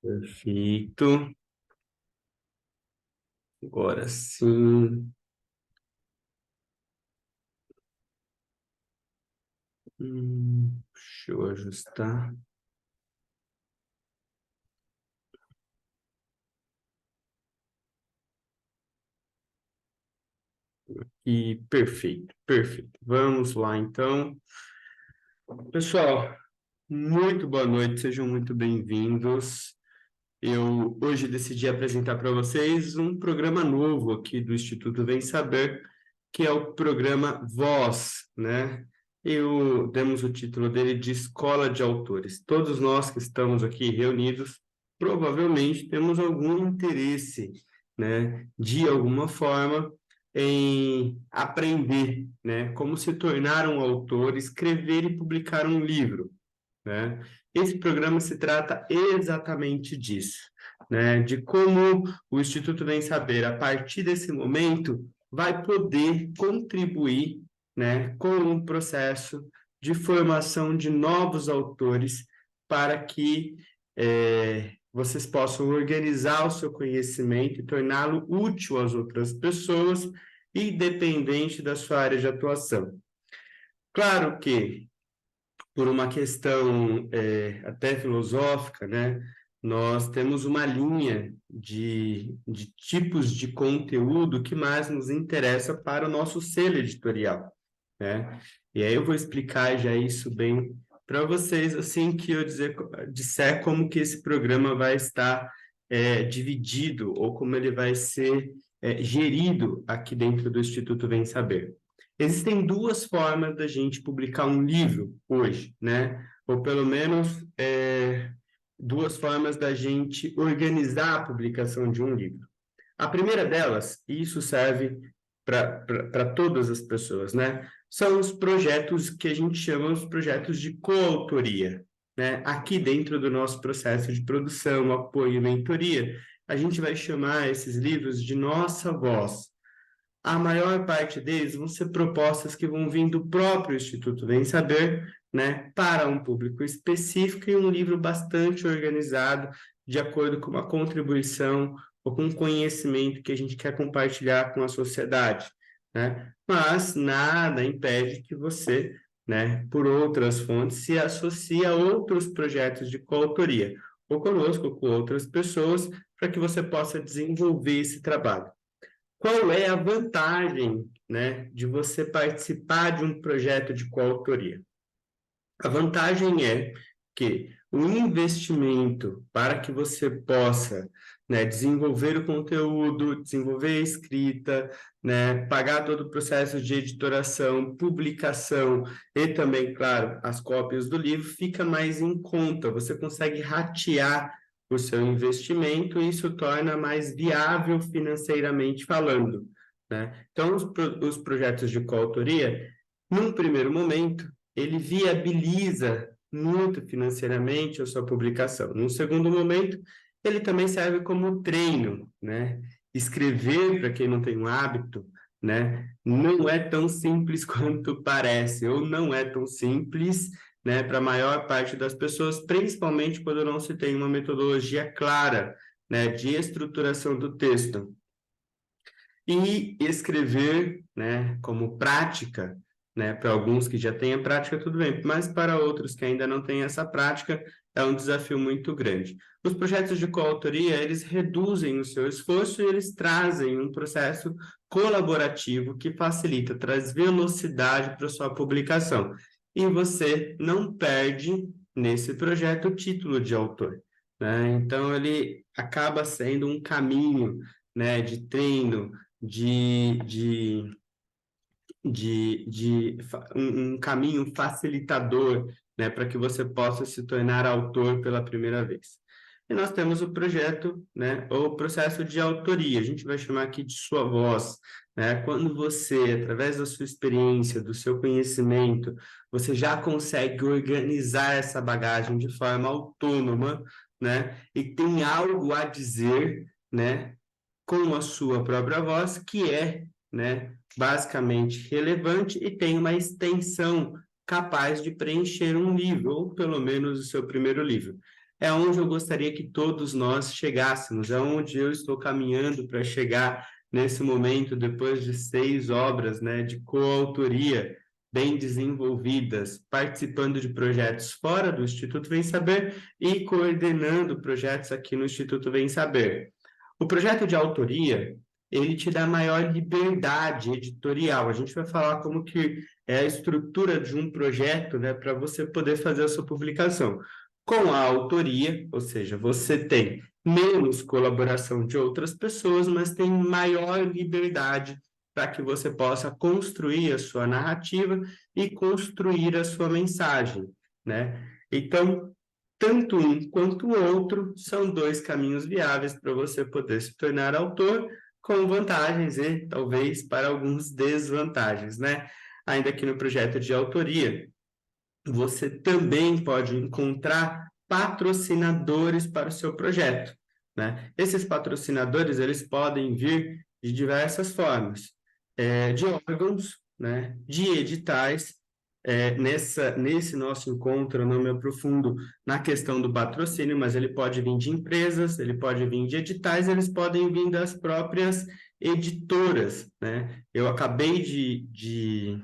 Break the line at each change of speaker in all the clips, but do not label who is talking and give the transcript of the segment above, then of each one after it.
Perfeito. Agora sim. Deixa eu ajustar. E perfeito, perfeito. Vamos lá, então. Pessoal, muito boa noite, sejam muito bem-vindos. Eu hoje decidi apresentar para vocês um programa novo aqui do Instituto Vem Saber, que é o programa Voz, né? Demos o título dele de Escola de Autores. Todos nós que estamos aqui reunidos provavelmente temos algum interesse, né, de alguma forma em aprender, né, como se tornar um autor, escrever e publicar um livro, né? Esse programa se trata exatamente disso, né? De como o Instituto Vem Saber, a partir desse momento, vai poder contribuir, né, com um processo de formação de novos autores para que vocês possam organizar o seu conhecimento e torná-lo útil às outras pessoas, independente da sua área de atuação. Claro que por uma questão até filosófica, né? Nós temos uma linha de tipos de conteúdo que mais nos interessa para o nosso selo editorial, né? E aí eu vou explicar já isso bem para vocês, assim que eu disser como que esse programa vai estar dividido ou como ele vai ser gerido aqui dentro do Instituto Vem Saber. Existem duas formas da gente publicar um livro hoje, né? Ou pelo menos duas formas da gente organizar a publicação de um livro. A primeira delas, e isso serve para todas as pessoas, né? São os projetos que a gente chama de projetos de coautoria, né? Aqui dentro do nosso processo de produção, apoio e mentoria, a gente vai chamar esses livros de nossa voz. A maior parte deles vão ser propostas que vão vir do próprio Instituto Vem Saber, né, para um público específico e um livro bastante organizado, de acordo com uma contribuição ou com um conhecimento que a gente quer compartilhar com a sociedade, né? Mas nada impede que você, né, por outras fontes, se associe a outros projetos de coautoria, ou conosco, ou com outras pessoas, para que você possa desenvolver esse trabalho. Qual é a vantagem, né, de você participar de um projeto de coautoria? A vantagem é que o investimento para que você possa, né, desenvolver o conteúdo, desenvolver a escrita, né, pagar todo o processo de editoração, publicação e também, claro, as cópias do livro, fica mais em conta. Você consegue ratear o seu investimento e isso torna mais viável financeiramente falando, né? Então, os projetos de coautoria, num primeiro momento, ele viabiliza muito financeiramente a sua publicação. Num segundo momento, ele também serve como treino, né? Escrever, para quem não tem um hábito, né, não é tão simples quanto parece, ou não é tão simples, né, para a maior parte das pessoas, principalmente quando não se tem uma metodologia clara, né, de estruturação do texto. E escrever, né, como prática, né, para alguns que já têm a prática, tudo bem, mas para outros que ainda não têm essa prática, é um desafio muito grande. Os projetos de coautoria, eles reduzem o seu esforço e eles trazem um processo colaborativo que facilita, traz velocidade para a sua publicação. E você não perde, nesse projeto, o título de autor, né? Então, ele acaba sendo um caminho, né, de treino, de, de, um caminho facilitador, né, para que você possa se tornar autor pela primeira vez. E nós temos o projeto, né, ou o processo de autoria, a gente vai chamar aqui de sua voz, né, quando você, através da sua experiência, do seu conhecimento, você já consegue organizar essa bagagem de forma autônoma, né, e tem algo a dizer, né, com a sua própria voz, que é, né, basicamente relevante e tem uma extensão capaz de preencher um livro, ou pelo menos o seu primeiro livro. é onde eu gostaria que todos nós chegássemos, é onde eu estou caminhando para chegar nesse momento, depois de 6 obras, né, de coautoria bem desenvolvidas, participando de projetos fora do Instituto Vem Saber e coordenando projetos aqui no Instituto Vem Saber. O projeto de autoria, ele te dá maior liberdade editorial. A gente vai falar como que é a estrutura de um projeto, né, para você poder fazer a sua publicação. Com a autoria, ou seja, você tem menos colaboração de outras pessoas, mas tem maior liberdade para que você possa construir a sua narrativa e construir a sua mensagem, né? Então, tanto um quanto o outro são 2 caminhos viáveis para você poder se tornar autor, com vantagens e talvez para alguns desvantagens, né? Ainda que no projeto de autoria, você também pode encontrar patrocinadores para o seu projeto, né? Esses patrocinadores, eles podem vir de diversas formas, de órgãos, né? De editais. Nesse nosso encontro, eu não me aprofundo na questão do patrocínio, mas ele pode vir de empresas, ele pode vir de editais, eles podem vir das próprias editoras, né? Eu acabei de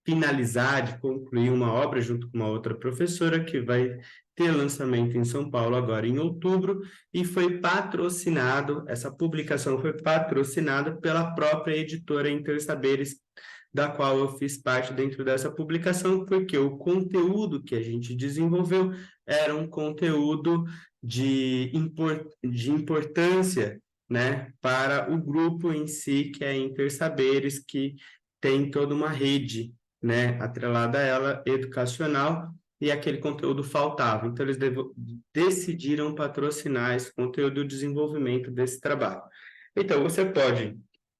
finalizar, de concluir uma obra junto com uma outra professora que vai ter lançamento em São Paulo agora em outubro e foi patrocinado, essa publicação foi patrocinada pela própria editora Intersaberes, da qual eu fiz parte dentro dessa publicação, porque o conteúdo que a gente desenvolveu era um conteúdo de importância, né, para o grupo em si, que é Intersaberes, que tem toda uma rede, né, atrelada a ela, educacional, e aquele conteúdo faltava. Então, eles decidiram patrocinar esse conteúdo e o desenvolvimento desse trabalho. Então,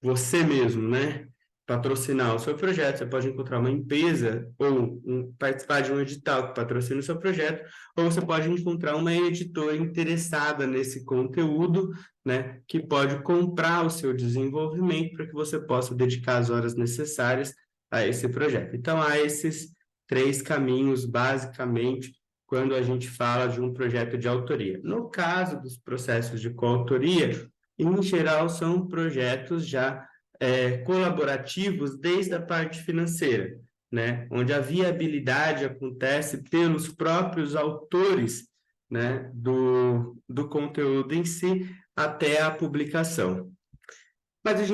você mesmo, né, patrocinar o seu projeto, você pode encontrar uma empresa ou participar de um edital que patrocina o seu projeto, ou você pode encontrar uma editora interessada nesse conteúdo, né, que pode comprar o seu desenvolvimento para que você possa dedicar as horas necessárias a esse projeto. Então, há esses 3 caminhos, basicamente, quando a gente fala de um projeto de autoria. No caso dos processos de coautoria, em geral, são projetos já colaborativos desde a parte financeira, né? Onde a viabilidade acontece pelos próprios autores, né? do conteúdo em si até a publicação. Mas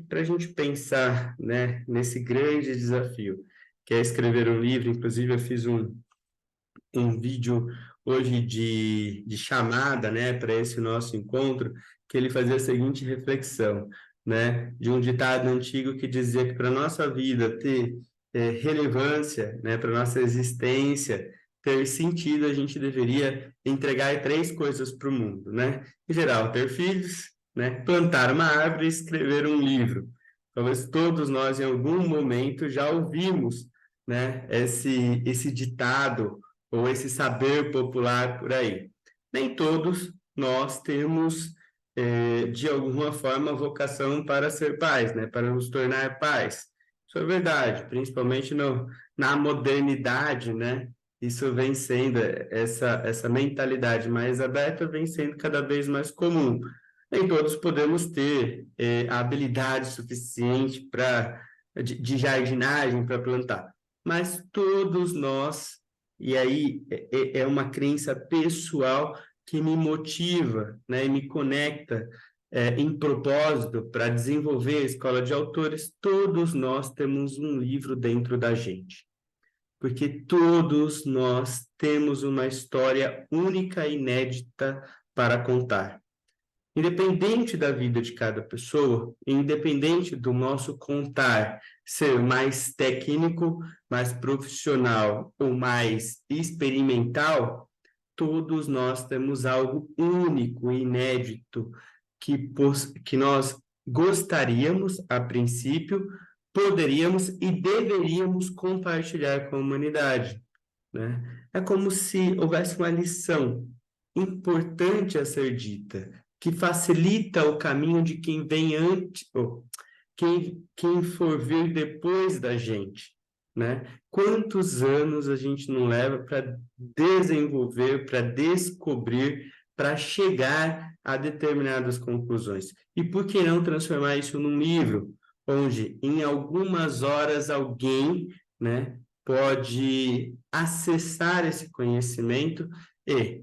para a gente pensar, né, nesse grande desafio, que é escrever um livro, inclusive eu fiz um vídeo hoje de chamada, né, para esse nosso encontro, que ele fazia a seguinte reflexão, né, de um ditado antigo que dizia que para a nossa vida ter relevância, né, para a nossa existência ter sentido, a gente deveria entregar 3 coisas para o mundo, né? Em geral, ter filhos, né, plantar uma árvore e escrever um livro. Talvez todos nós, em algum momento, já ouvimos, né, esse ditado ou esse saber popular por aí. Nem todos nós temos, de alguma forma, vocação para ser pais, né? Para nos tornar pais. Isso é verdade, principalmente na modernidade, né? Isso vem sendo, essa mentalidade mais aberta vem sendo cada vez mais comum. Nem todos podemos ter a habilidade suficiente de jardinagem para plantar, mas todos nós, e aí é uma crença pessoal que me motiva, né, e me conecta em propósito para desenvolver a escola de autores. Todos nós temos um livro dentro da gente, porque todos nós temos uma história única e inédita para contar. Independente da vida de cada pessoa, independente do nosso contar ser mais técnico, mais profissional ou mais experimental, todos nós temos algo único e inédito que nós gostaríamos, a princípio, poderíamos e deveríamos compartilhar com a humanidade, né? É como se houvesse uma lição importante a ser dita, que facilita o caminho de quem vem antes, ou quem for vir depois da gente, né? Quantos anos a gente não leva para desenvolver, para descobrir, para chegar a determinadas conclusões? E por que não transformar isso num livro, onde em algumas horas alguém, né, pode acessar esse conhecimento e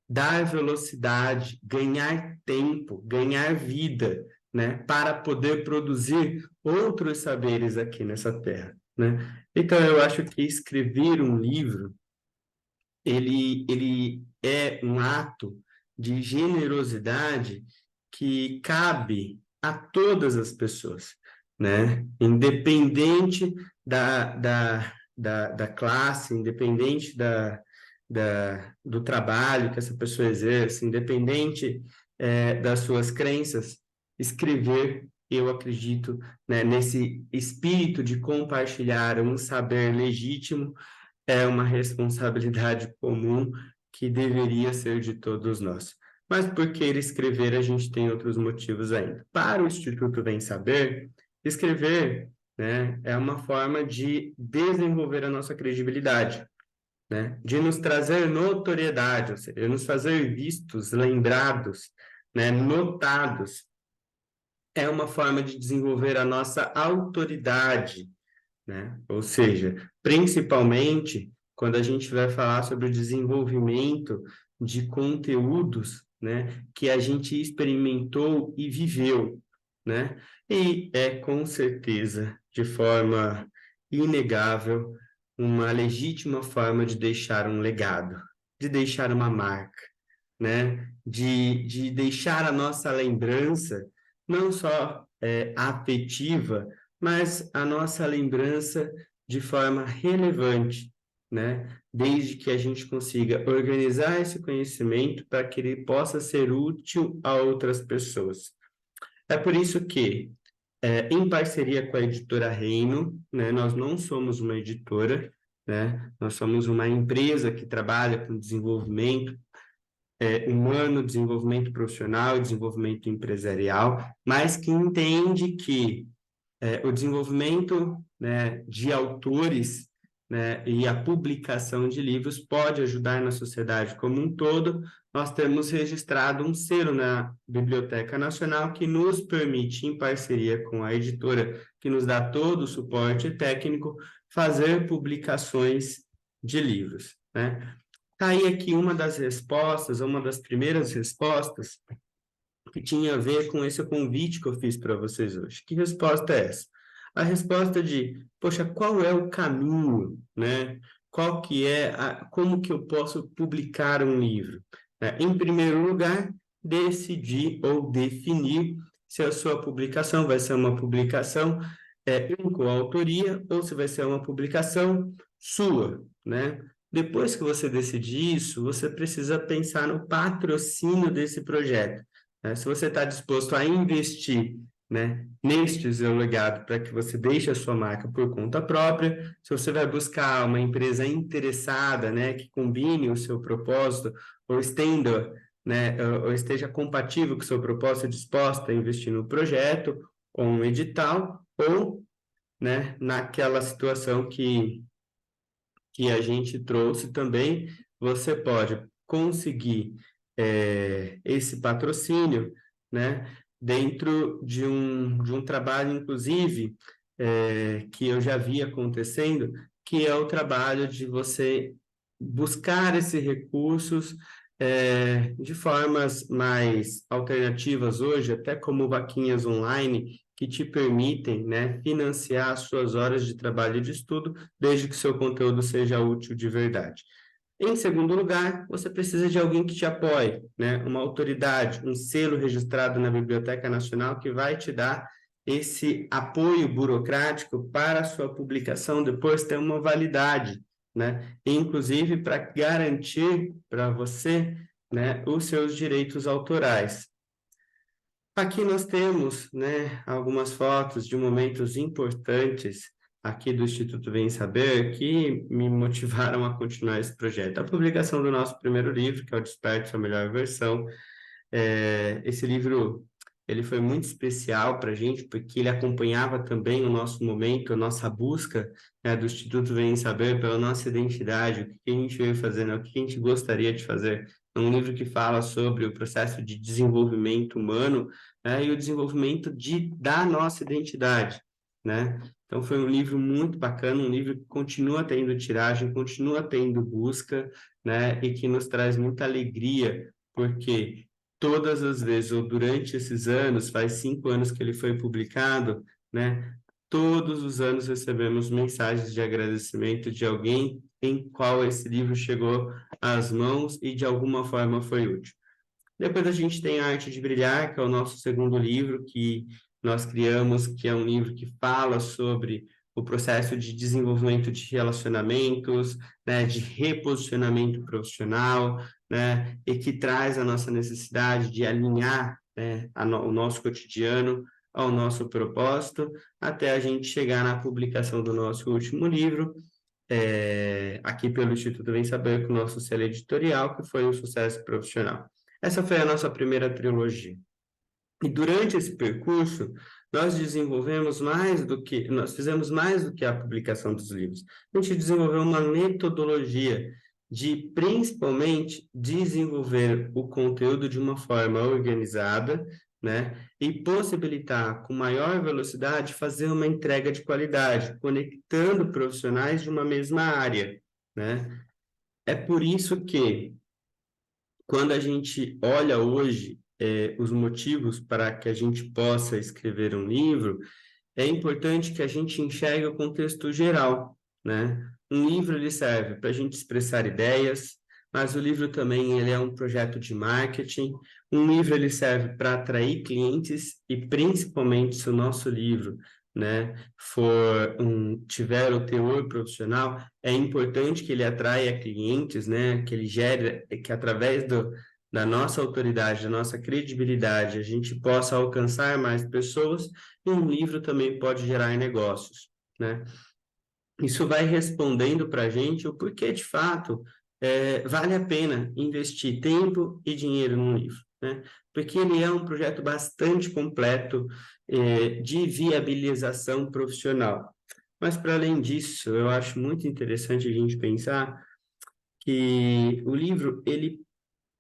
dar velocidade, ganhar tempo, ganhar vida, né, para poder produzir outros saberes aqui nessa terra, né? Então, eu acho que escrever um livro, ele é um ato de generosidade que cabe a todas as pessoas, né? Independente da classe, independente do trabalho que essa pessoa exerce, independente das suas crenças, escrever, eu acredito, né, nesse espírito de compartilhar um saber legítimo, é uma responsabilidade comum que deveria ser de todos nós. Mas por que escrever, a gente tem outros motivos ainda. Para o Instituto Vem Saber, escrever, né, é uma forma de desenvolver a nossa credibilidade, né, de nos trazer notoriedade, ou seja, nos fazer vistos, lembrados, né, notados. É uma forma de desenvolver a nossa autoridade, né? Ou seja, principalmente quando a gente vai falar sobre o desenvolvimento de conteúdos, né, que a gente experimentou e viveu, né? E é com certeza, de forma inegável, uma legítima forma de deixar um legado, de deixar uma marca, né? De deixar a nossa lembrança não só afetiva, mas a nossa lembrança de forma relevante, né? Desde que a gente consiga organizar esse conhecimento para que ele possa ser útil a outras pessoas. É por isso que, em parceria com a editora Reino, né, nós não somos uma editora, né? Nós somos uma empresa que trabalha com desenvolvimento humano, desenvolvimento profissional, desenvolvimento empresarial, mas que entende que o desenvolvimento, né, de autores, né, e a publicação de livros pode ajudar na sociedade como um todo. Nós temos registrado um selo na Biblioteca Nacional que nos permite, em parceria com a editora, que nos dá todo o suporte técnico, fazer publicações de livros, né? Tá aí aqui uma das respostas, uma das primeiras respostas, que tinha a ver com esse convite que eu fiz para vocês hoje. Que resposta é essa? A resposta de, poxa, qual é o caminho, né? Qual que é como que eu posso publicar um livro? Em primeiro lugar, decidir ou definir se a sua publicação vai ser uma publicação em coautoria ou se vai ser uma publicação sua, né? Depois que você decidir isso, você precisa pensar no patrocínio desse projeto, né? Se você está disposto a investir, né, neste seu legado para que você deixe a sua marca por conta própria, se você vai buscar uma empresa interessada, né, que combine o seu propósito ou estenda, né, ou esteja compatível com o seu propósito, disposta a investir no projeto ou um edital, ou, né, naquela situação que a gente trouxe também, você pode conseguir esse patrocínio, né, dentro de um trabalho, inclusive, que eu já vi acontecendo, que é o trabalho de você buscar esses recursos de formas mais alternativas hoje, até como vaquinhas online, que te permitem, né, financiar as suas horas de trabalho e de estudo, desde que seu conteúdo seja útil de verdade. Em segundo lugar, você precisa de alguém que te apoie, né? Uma autoridade, um selo registrado na Biblioteca Nacional que vai te dar esse apoio burocrático para a sua publicação depois ter uma validade, né? Inclusive para garantir para você, né, os seus direitos autorais. Aqui nós temos, né, algumas fotos de momentos importantes aqui do Instituto Vem Saber que me motivaram a continuar esse projeto. A publicação do nosso primeiro livro, que é o Desperte Sua Melhor Versão. Esse livro ele foi muito especial para a gente, porque ele acompanhava também o nosso momento, a nossa busca, né, do Instituto Vem Saber pela nossa identidade, o que a gente veio fazendo, o que a gente gostaria de fazer. É um livro que fala sobre o processo de desenvolvimento humano, né, e o desenvolvimento da nossa identidade, né? Então, foi um livro muito bacana, um livro que continua tendo tiragem, continua tendo busca, né? E que nos traz muita alegria, porque todas as vezes, ou durante esses anos, faz 5 anos que ele foi publicado, né? Todos os anos recebemos mensagens de agradecimento de alguém em qual esse livro chegou às mãos e de alguma forma foi útil. Depois a gente tem A Arte de Brilhar, que é o nosso segundo livro que nós criamos, que é um livro que fala sobre o processo de desenvolvimento de relacionamentos, né, de reposicionamento profissional, né, e que traz a nossa necessidade de alinhar, né, o nosso cotidiano ao nosso propósito, até a gente chegar na publicação do nosso último livro, aqui pelo Instituto Vem Saber, com o nosso selo editorial, que foi um sucesso profissional. Essa foi a nossa primeira trilogia. E durante esse percurso, nós fizemos mais do que a publicação dos livros. A gente desenvolveu uma metodologia de, principalmente, desenvolver o conteúdo de uma forma organizada, né? E possibilitar, com maior velocidade, fazer uma entrega de qualidade, conectando profissionais de uma mesma área, né? É por isso que, quando a gente olha hoje os motivos para que a gente possa escrever um livro, é importante que a gente enxergue o contexto geral, né? Um livro ele serve para a gente expressar ideias, mas o livro também ele é um projeto de marketing. Um livro ele serve para atrair clientes e principalmente se o nosso livro, né, tiver o teor profissional, é importante que ele atraia clientes, né, que ele gere, que através da nossa autoridade, da nossa credibilidade, a gente possa alcançar mais pessoas. E um livro também pode gerar negócios, né? Isso vai respondendo para a gente o porquê, de fato, vale a pena investir tempo e dinheiro num livro, né? Porque ele é um projeto bastante completo, de viabilização profissional. Mas, para além disso, eu acho muito interessante a gente pensar que o livro, ele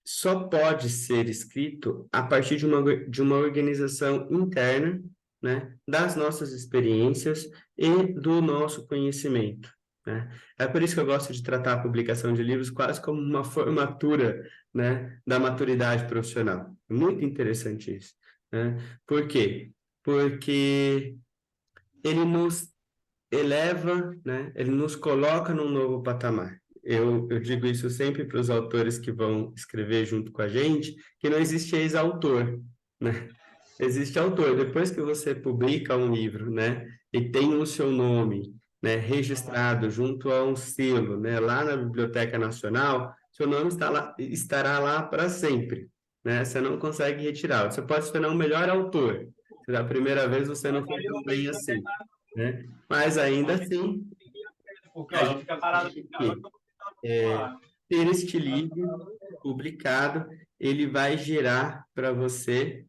só pode ser escrito a partir de uma organização interna, né, das nossas experiências e do nosso conhecimento, né? É por isso que eu gosto de tratar a publicação de livros quase como uma formatura, né, da maturidade profissional. É muito interessante isso, né? Por quê? Porque ele nos eleva, né? Ele nos coloca num novo patamar. Eu digo isso sempre para os autores que vão escrever junto com a gente, que não existe ex-autor, né? Existe autor. Depois que você publica um livro, né, e tem o seu nome, né, registrado junto a um selo, né, lá na Biblioteca Nacional, seu nome estará lá para sempre, né? Você não consegue retirar. Você pode se tornar um melhor autor. Se da primeira vez você não foi tão bem assim, né? Mas ainda assim, a gente tem que ter este livro publicado, ele vai gerar para você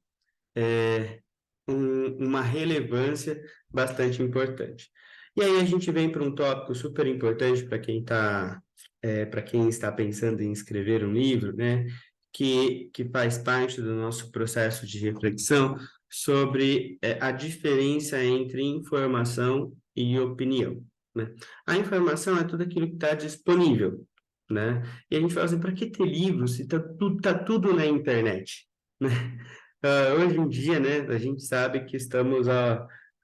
uma relevância bastante importante. E aí a gente vem para um tópico super importante para quem está pensando em escrever um livro, né? Que faz parte do nosso processo de reflexão sobre a diferença entre informação e opinião, né? A informação é tudo aquilo que está disponível, né? E a gente fala assim, para que ter livros se tá tudo na internet, né? Hoje em dia, né, a gente sabe que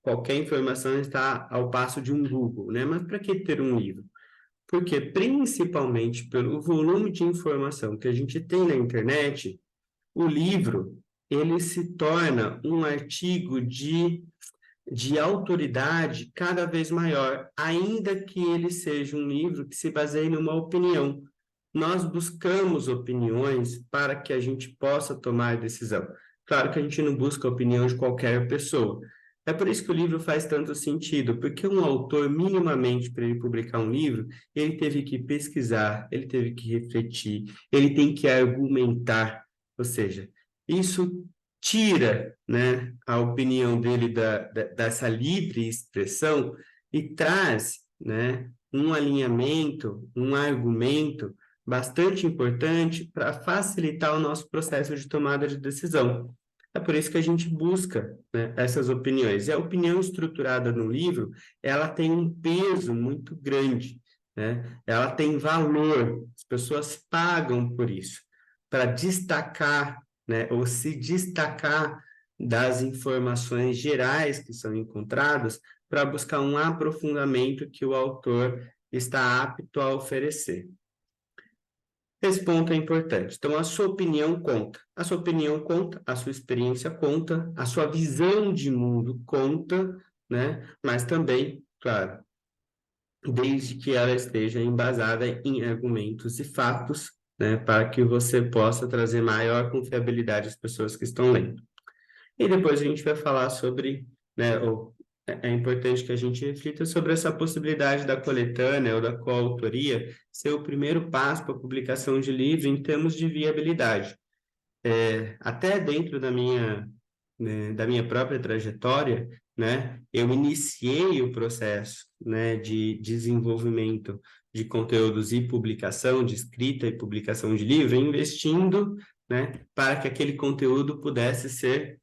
qualquer informação está ao passo de um Google, né? Mas para que ter um livro? Porque, principalmente pelo volume de informação que a gente tem na internet, o livro, ele se torna um artigo de autoridade cada vez maior, ainda que ele seja um livro que se baseie numa opinião. Nós buscamos opiniões para que a gente possa tomar decisão. Claro que a gente não busca a opinião de qualquer pessoa. É por isso que o livro faz tanto sentido, porque um autor, minimamente, para ele publicar um livro, ele teve que pesquisar, ele teve que refletir, ele tem que argumentar. Ou seja, isso tira, né, a opinião dele dessa livre expressão e traz, né, um alinhamento, um argumento bastante importante para facilitar o nosso processo de tomada de decisão. É por isso que a gente busca, né, essas opiniões. E a opinião estruturada no livro, ela tem um peso muito grande, né? Ela tem valor, as pessoas pagam por isso, para destacar, né, ou se destacar das informações gerais que são encontradas para buscar um aprofundamento que o autor está apto a oferecer. Esse ponto é importante. Então, a sua opinião conta. A sua opinião conta, a sua experiência conta, a sua visão de mundo conta, né? Mas também, claro, desde que ela esteja embasada em argumentos e fatos, né? Para que você possa trazer maior confiabilidade às pessoas que estão lendo. E depois a gente vai falar sobre, né, é importante que a gente reflita sobre essa possibilidade da coletânea ou da coautoria ser o primeiro passo para a publicação de livro em termos de viabilidade. Até dentro da minha própria trajetória, né, eu iniciei o processo, né, de desenvolvimento de conteúdos e publicação, de escrita e publicação de livro, investindo, né, para que aquele conteúdo pudesse ser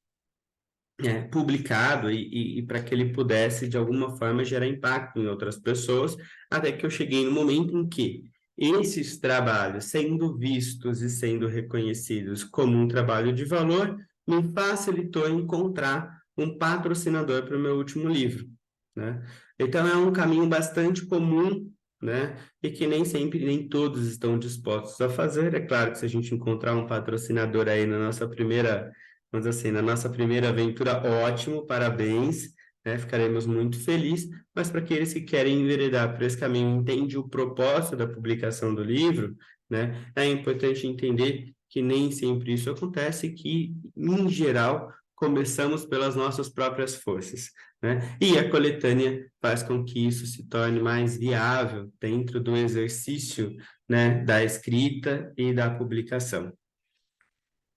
publicado e para que ele pudesse, de alguma forma, gerar impacto em outras pessoas, até que eu cheguei no momento em que esses trabalhos, sendo vistos e sendo reconhecidos como um trabalho de valor, me facilitou encontrar um patrocinador para o meu último livro, né? Então, é um caminho bastante comum, né? E que nem sempre, nem todos estão dispostos a fazer. É claro que se a gente encontrar um patrocinador aí na nossa primeira, vamos dizer assim, na nossa primeira aventura, ótimo, parabéns, né? Ficaremos muito felizes, mas para aqueles que querem enveredar por esse caminho, entende o propósito da publicação do livro, né? É importante entender que nem sempre isso acontece, que, em geral, começamos pelas nossas próprias forças, né? E a coletânea faz com que isso se torne mais viável dentro do exercício, né, da escrita e da publicação.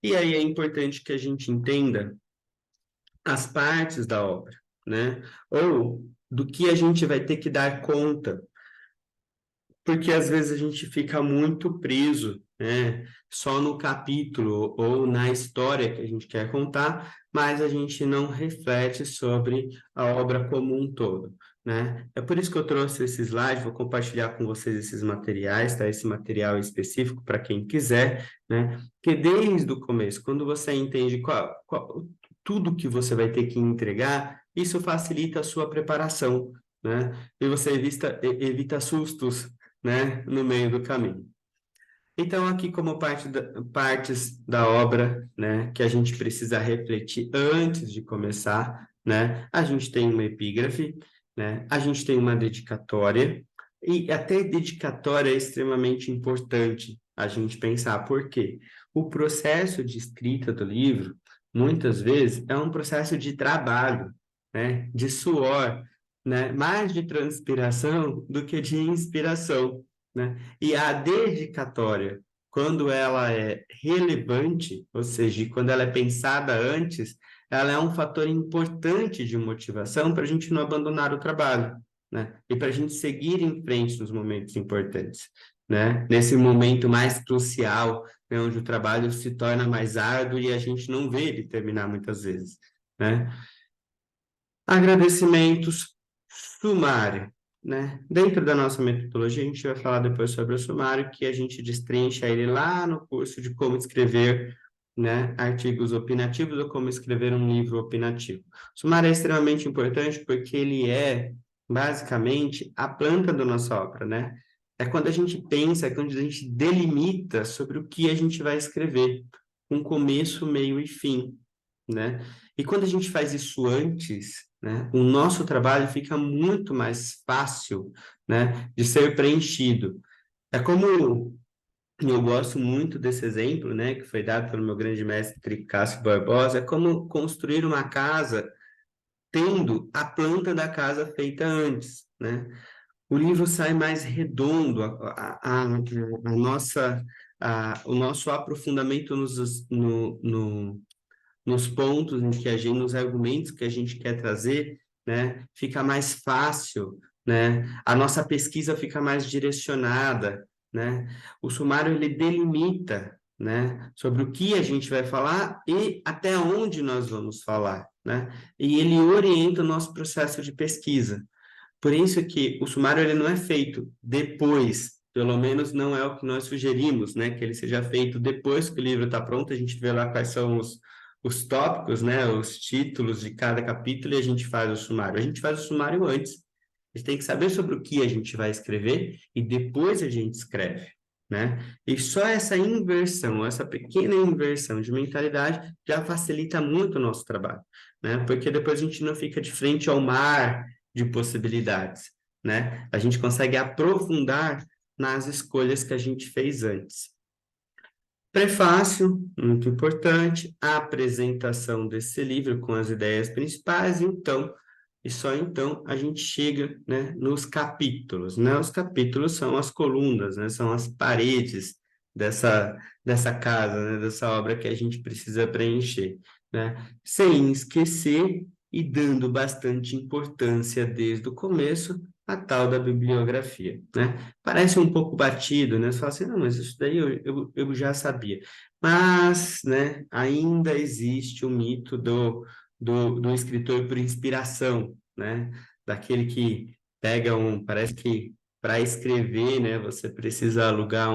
E aí é importante que a gente entenda as partes da obra, né? Ou do que a gente vai ter que dar conta, porque às vezes a gente fica muito preso, né, só no capítulo ou na história que a gente quer contar, mas a gente não reflete sobre a obra como um todo, né? É por isso que eu trouxe esse slide, vou compartilhar com vocês esses materiais, tá? Esse material específico para quem quiser, né? Que desde o começo, quando você entende tudo que você vai ter que entregar, isso facilita a sua preparação, né? E você evita sustos, né, no meio do caminho. Então, aqui como partes da obra, né, que a gente precisa refletir antes de começar, né, a gente tem uma epígrafe, né, a gente tem uma dedicatória, e até dedicatória é extremamente importante a gente pensar, por quê? O processo de escrita do livro, muitas vezes, é um processo de trabalho, né, de suor, né, mais de transpiração do que de inspiração, né? E a dedicatória, quando ela é relevante, ou seja, quando ela é pensada antes, ela é um fator importante de motivação para a gente não abandonar o trabalho, né? E para a gente seguir em frente nos momentos importantes, né? Nesse momento mais crucial, né, onde o trabalho se torna mais árduo e a gente não vê ele terminar muitas vezes, né? Agradecimentos, sumário, né? Dentro da nossa metodologia, a gente vai falar depois sobre o sumário, que a gente destrincha ele lá no curso de como escrever, né, artigos opinativos ou como escrever um livro opinativo. O sumário é extremamente importante porque ele é, basicamente, a planta da nossa obra, né? É quando a gente pensa, é quando a gente delimita sobre o que a gente vai escrever, com começo, meio e fim, né? E quando a gente faz isso antes, né, o nosso trabalho fica muito mais fácil, né, de ser preenchido. É como eu gosto muito desse exemplo, né, que foi dado pelo meu grande mestre Cássio Barbosa, é como construir uma casa tendo a planta da casa feita antes, né? O livro sai mais redondo, a nossa, o nosso aprofundamento nos pontos em que a gente, nos argumentos que a gente quer trazer, né, fica mais fácil, né? A nossa pesquisa fica mais direcionada, né? O sumário ele delimita, né, sobre o que a gente vai falar e até onde nós vamos falar, né? E ele orienta o nosso processo de pesquisa. Por isso que o sumário ele não é feito depois, pelo menos não é o que nós sugerimos, né? Que ele seja feito depois que o livro está pronto, a gente vê lá quais são os tópicos, né? Os títulos de cada capítulo e a gente faz o sumário. A gente faz o sumário antes. A gente tem que saber sobre o que a gente vai escrever e depois a gente escreve, né? E só essa inversão, essa pequena inversão de mentalidade já facilita muito o nosso trabalho, né? Porque depois a gente não fica de frente ao mar de possibilidades, né? A gente consegue aprofundar nas escolhas que a gente fez antes. Prefácio, muito importante, a apresentação desse livro com as ideias principais, então, e só então a gente chega, né, nos capítulos, né? Os capítulos são as colunas, né? São as paredes dessa casa, né? Dessa obra que a gente precisa preencher, né? Sem esquecer e dando bastante importância desde o começo a tal da bibliografia, né? Parece um pouco batido, né? Você fala assim, não, mas isso daí eu já sabia. Mas, né, ainda existe o mito do escritor por inspiração, né? Daquele que pega parece que para escrever, né, você precisa alugar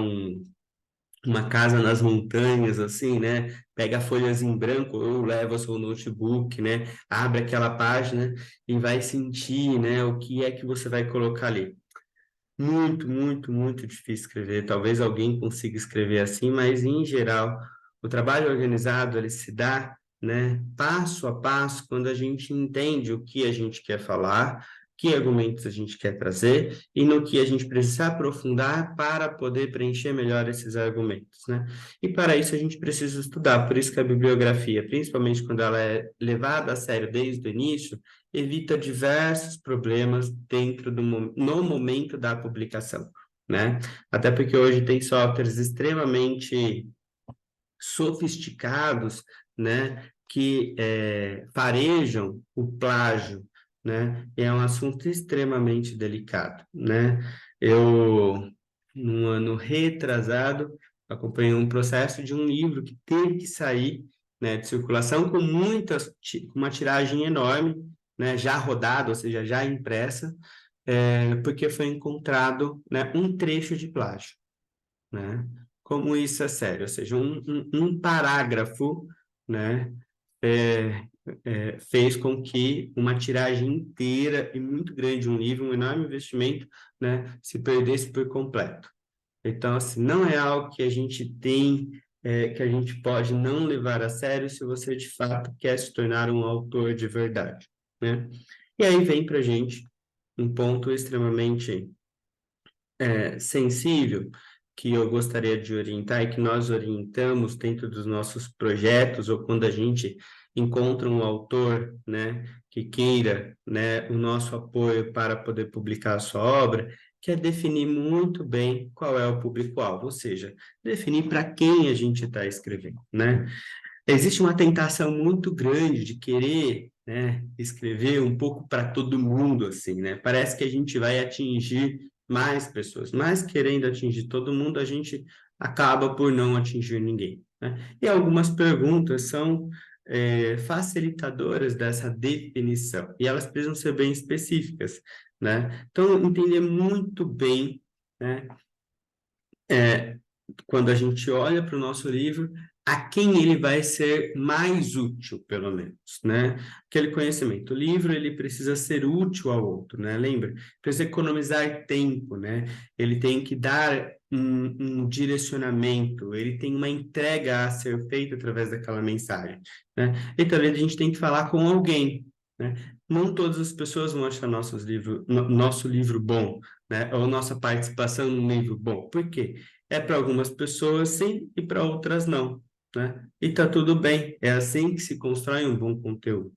uma casa nas montanhas, assim, né? Pega folhas em branco ou leva seu notebook, né? Abre aquela página e vai sentir, né, o que é que você vai colocar ali. Muito, muito, muito difícil escrever. Talvez alguém consiga escrever assim, mas em geral, o trabalho organizado ele se dá, né, passo a passo, quando a gente entende o que a gente quer falar, que argumentos a gente quer trazer e no que a gente precisa aprofundar para poder preencher melhor esses argumentos, né? E para isso a gente precisa estudar. Por isso que a bibliografia, principalmente quando ela é levada a sério desde o início, evita diversos problemas no momento da publicação, né? Até porque hoje tem softwares extremamente sofisticados, né? Que farejam o plágio, né? E é um assunto extremamente delicado, né? Eu, no ano retrasado, acompanhei um processo de um livro que teve que sair, né, de circulação com com uma tiragem enorme, né, já rodada, ou seja, já impressa, porque foi encontrado, né, um trecho de plágio, né? Como isso é sério, ou seja, um parágrafo, né, fez com que uma tiragem inteira e muito grande, um livro, um enorme investimento, né, se perdesse por completo. Então, assim, não é algo que a gente tem, que a gente pode não levar a sério se você de fato quer se tornar um autor de verdade, né? E aí vem para a gente um ponto extremamente sensível que eu gostaria de orientar e que nós orientamos dentro dos nossos projetos ou quando a gente encontra um autor, né, que queira, né, o nosso apoio para poder publicar a sua obra, que é definir muito bem qual é o público-alvo, ou seja, definir para quem a gente está escrevendo, né? Existe uma tentação muito grande de querer, né, escrever um pouco para todo mundo, assim, né? Parece que a gente vai atingir mais pessoas, mas querendo atingir todo mundo, a gente acaba por não atingir ninguém, né? E algumas perguntas são facilitadoras dessa definição, e elas precisam ser bem específicas, né? Então, entender muito bem, né, quando a gente olha para o nosso livro, a quem ele vai ser mais útil, pelo menos, né? Aquele conhecimento. O livro, ele precisa ser útil ao outro, né? Lembra? Precisa economizar tempo, né? Ele tem que dar um direcionamento, ele tem uma entrega a ser feita através daquela mensagem, né? E também a gente tem que falar com alguém, né? Não todas as pessoas vão achar nosso livro bom, né? Ou nossa participação no livro bom. Por quê? Para algumas pessoas sim e para outras não, né? E tá tudo bem, é assim que se constrói um bom conteúdo,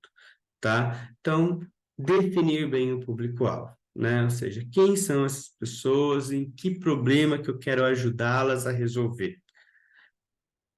tá? Então, definir bem o público-alvo, né? Ou seja, quem são essas pessoas e que problema que eu quero ajudá-las a resolver.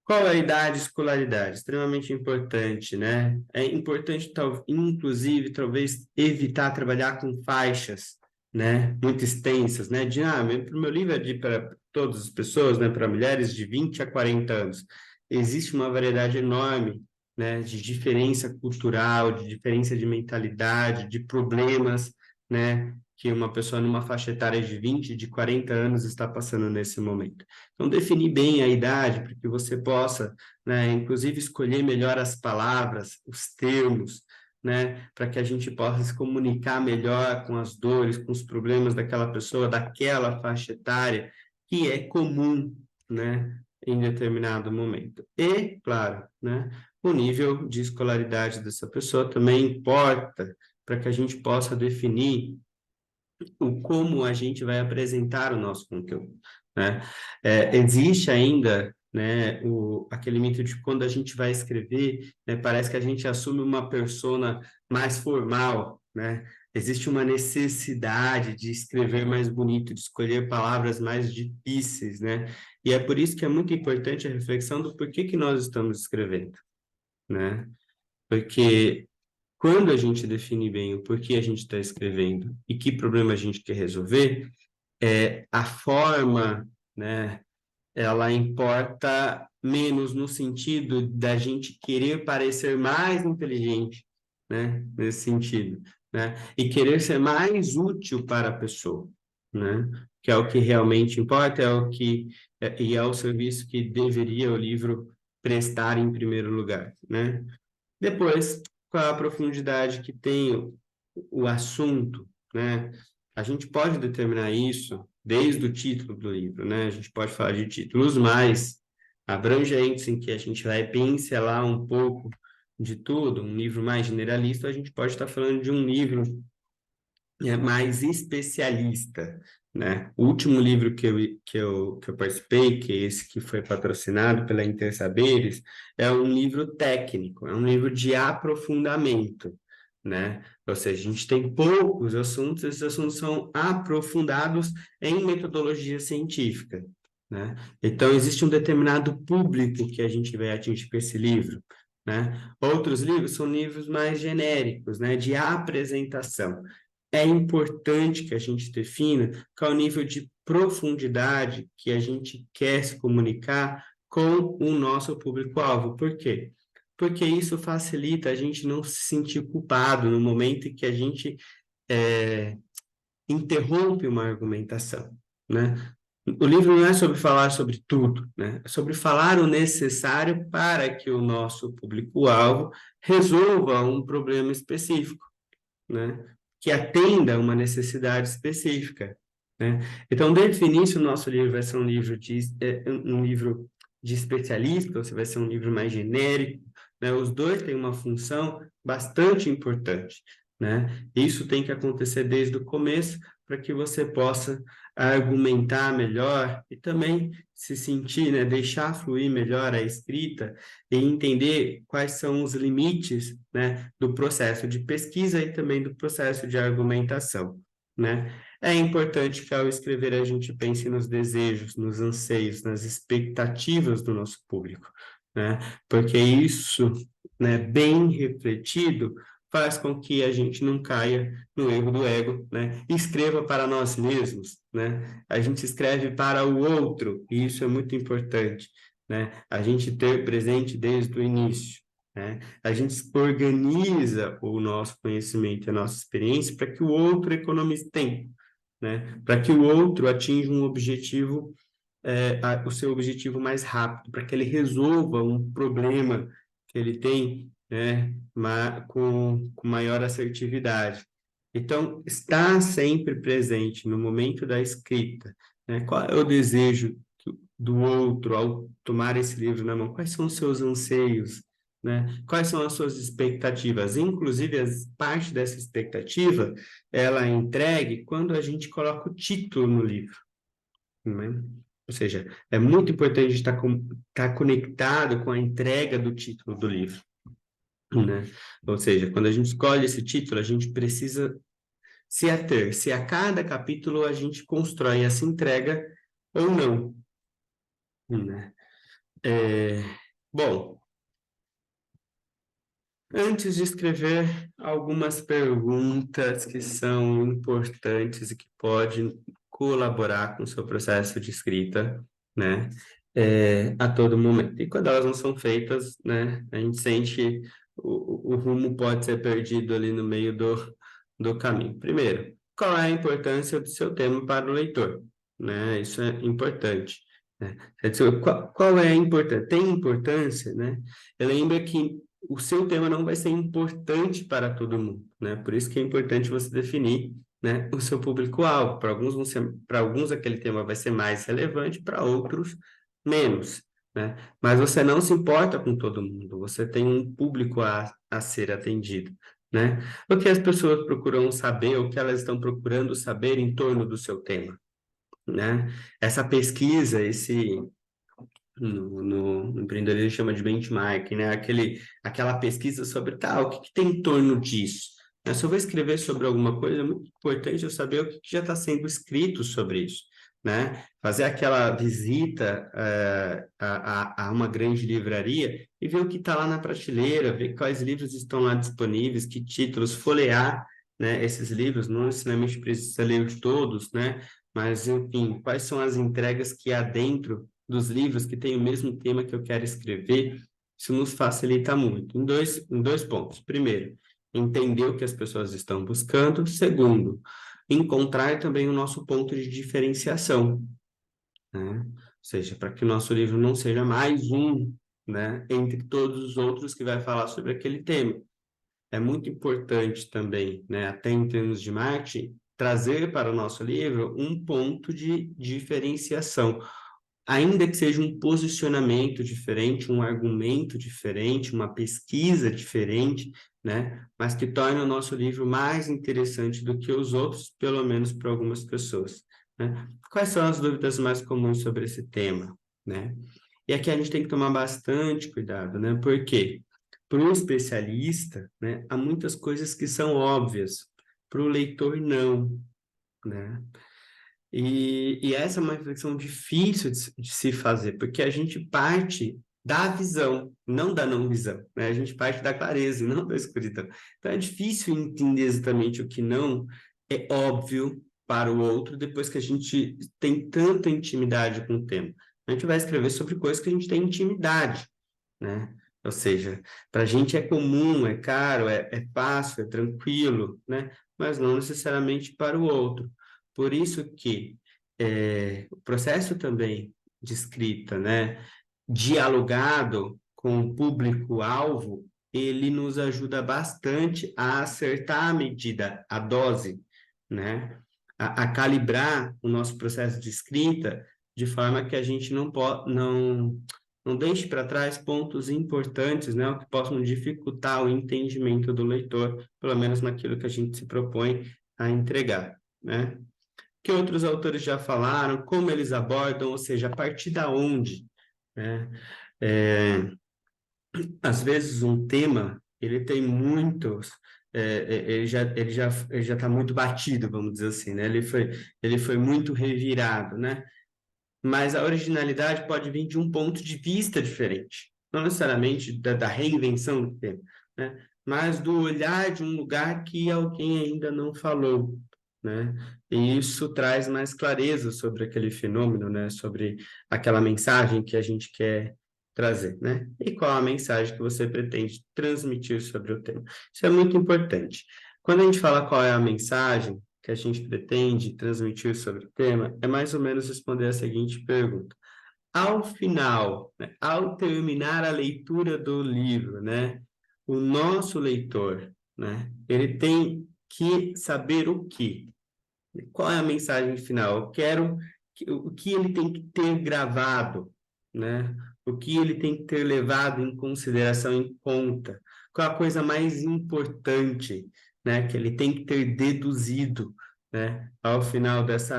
Qual é a idade e escolaridade? Extremamente importante, né? É importante, inclusive, talvez evitar trabalhar com faixas, né? Muito extensas, né? Para o meu livro é para todas as pessoas, né? Para mulheres de 20 a 40 anos. Existe uma variedade enorme, né? De diferença cultural, de diferença de mentalidade, de problemas, né? Que uma pessoa numa faixa etária de 20, de 40 anos está passando nesse momento. Então, definir bem a idade para que você possa, né, inclusive escolher melhor as palavras, os termos, né, para que a gente possa se comunicar melhor com as dores, com os problemas daquela pessoa, daquela faixa etária, que é comum, né, em determinado momento. E, claro, né, o nível de escolaridade dessa pessoa também importa para que a gente possa definir o como a gente vai apresentar o nosso conteúdo, né? Existe ainda, né, aquele mito de quando a gente vai escrever, né, parece que a gente assume uma persona mais formal, né? Existe uma necessidade de escrever mais bonito, de escolher palavras mais difíceis, né? E é por isso que é muito importante a reflexão do porquê que nós estamos escrevendo, né? Porque quando a gente define bem o porquê a gente está escrevendo e que problema a gente quer resolver, a forma, né, ela importa menos no sentido da gente querer parecer mais inteligente, né, nesse sentido, né, e querer ser mais útil para a pessoa, né, que é o que realmente importa, e é o serviço que deveria o livro prestar em primeiro lugar, né. Depois, qual a profundidade que tem o assunto, né? A gente pode determinar isso desde o título do livro, né? A gente pode falar de títulos mais abrangentes, em que a gente vai pincelar um pouco de tudo, um livro mais generalista, a gente pode estar falando de um livro mais especialista, né? O último livro que eu participei, que é esse que foi patrocinado pela Intersaberes, é um livro técnico, é um livro de aprofundamento, né? Ou seja, a gente tem poucos assuntos, esses assuntos são aprofundados em metodologia científica, né? Então, existe um determinado público que a gente vai atingir com esse livro, né? Outros livros são livros mais genéricos, né? De apresentação. É importante que a gente defina qual é o nível de profundidade que a gente quer se comunicar com o nosso público-alvo. Por quê? Porque isso facilita a gente não se sentir culpado no momento em que a gente é, interrompe uma argumentação, né? O livro não é sobre falar sobre tudo, né? É sobre falar o necessário para que o nosso público-alvo resolva um problema específico, né? Que atenda a uma necessidade específica, né? Então, desde o início, o nosso livro vai ser um livro de especialista, ou se vai ser um livro mais genérico, né? Os dois têm uma função bastante importante, né? Isso tem que acontecer desde o começo para que você possa argumentar melhor e também se sentir, né? Deixar fluir melhor a escrita e entender quais são os limites, né, do processo de pesquisa e também do processo de argumentação, né? É importante que ao escrever a gente pense nos desejos, nos anseios, nas expectativas do nosso público, né? Porque isso, né, bem refletido, faz com que a gente não caia no erro do ego, né? Escreva para nós mesmos, né? A gente escreve para o outro, e isso é muito importante, né? A gente ter presente desde o início, né? A gente organiza o nosso conhecimento e a nossa experiência para que o outro economize tempo, né? Para que o outro atinja um objetivo, o seu objetivo mais rápido, para que ele resolva um problema que ele tem, né? Com maior assertividade. Então, estar sempre presente no momento da escrita, né? Qual é o desejo do outro ao tomar esse livro na mão? Quais são os seus anseios, né? Quais são as suas expectativas? Inclusive, parte dessa expectativa, ela é entregue quando a gente coloca o título no livro, né? Ou seja, é muito importante estar conectado com a entrega do título do livro, né? Ou seja, quando a gente escolhe esse título, a gente precisa se ater se a cada capítulo a gente constrói essa entrega ou não, né? Bom, antes de escrever, algumas perguntas que são importantes e que podem colaborar com o seu processo de escrita, né? A todo momento. E quando elas não são feitas, né? A gente sente o rumo pode ser perdido ali no meio do caminho. Primeiro, qual é a importância do seu tema para o leitor, né? Isso é importante, né? Quer dizer, qual é a importância? Tem importância, né? Lembra que o seu tema não vai ser importante para todo mundo, né? Por isso que é importante você definir, né, o seu público-alvo. Para alguns aquele tema vai ser mais relevante, para outros menos, né? Mas você não se importa com todo mundo, você tem um público a ser atendido, né? O que as pessoas procuram saber, o que elas estão procurando saber em torno do seu tema, né? Essa pesquisa, no empreendedorismo chama de benchmark, né? Aquela pesquisa sobre, tá, o que, que tem em torno disso? Né? Se eu vou escrever sobre alguma coisa, é muito importante eu saber o que, que já está sendo escrito sobre isso, né? Fazer aquela visita a uma grande livraria e ver o que está lá na prateleira, ver quais livros estão lá disponíveis, que títulos, folhear, né, esses livros, não necessariamente precisa ler todos, né? Mas, enfim, quais são as entregas que há dentro dos livros que têm o mesmo tema que eu quero escrever, isso nos facilita muito. Em dois pontos. Primeiro, entender o que as pessoas estão buscando. Segundo, encontrar também o nosso ponto de diferenciação, né? Ou seja, para que o nosso livro não seja mais um, né, entre todos os outros que vai falar sobre aquele tema. É muito importante também, né, até em termos de marketing, trazer para o nosso livro um ponto de diferenciação, ainda que seja um posicionamento diferente, um argumento diferente, uma pesquisa diferente, né? Mas que torne o nosso livro mais interessante do que os outros, pelo menos para algumas pessoas, né? Quais são as dúvidas mais comuns sobre esse tema, né? E aqui a gente tem que tomar bastante cuidado, né? Por quê? Para o especialista, né, há muitas coisas que são óbvias, para o leitor não, né? E essa é uma reflexão difícil de se fazer, porque a gente parte da visão, não da não visão, né? A gente parte da clareza e não da escuridão. Então é difícil entender exatamente o que não é óbvio para o outro depois que a gente tem tanta intimidade com o tema. A gente vai escrever sobre coisas que a gente tem intimidade, né? Ou seja, para a gente é comum, é caro, é fácil, é tranquilo, né? Mas não necessariamente para o outro. Por isso que o processo também de escrita, né, dialogado com o público-alvo, ele nos ajuda bastante a acertar a medida, a dose, né? A calibrar o nosso processo de escrita de forma que a gente não deixe para trás pontos importantes, né, o que possam dificultar o entendimento do leitor, pelo menos naquilo que a gente se propõe a entregar, né? Que outros autores já falaram, como eles abordam, ou seja, a partir da onde, né? É, às vezes um tema, ele tem muitos, ele já está muito batido, vamos dizer assim, né? Ele foi muito revirado, né? Mas a originalidade pode vir de um ponto de vista diferente, não necessariamente da reinvenção do tema, né? Mas do olhar de um lugar que alguém ainda não falou, né? E isso traz mais clareza sobre aquele fenômeno, né? Sobre aquela mensagem que a gente quer trazer, né? E qual a mensagem que você pretende transmitir sobre o tema. Isso é muito importante. Quando a gente fala qual é a mensagem que a gente pretende transmitir sobre o tema, é mais ou menos responder a seguinte pergunta. Ao final, né, ao terminar a leitura do livro, né, o nosso leitor, né, ele tem que saber o quê? Qual é a mensagem final? Eu quero o que ele tem que ter gravado, né? O que ele tem que ter levado em consideração, em conta? Qual a coisa mais importante, né? Que ele tem que ter deduzido, né? Ao final desse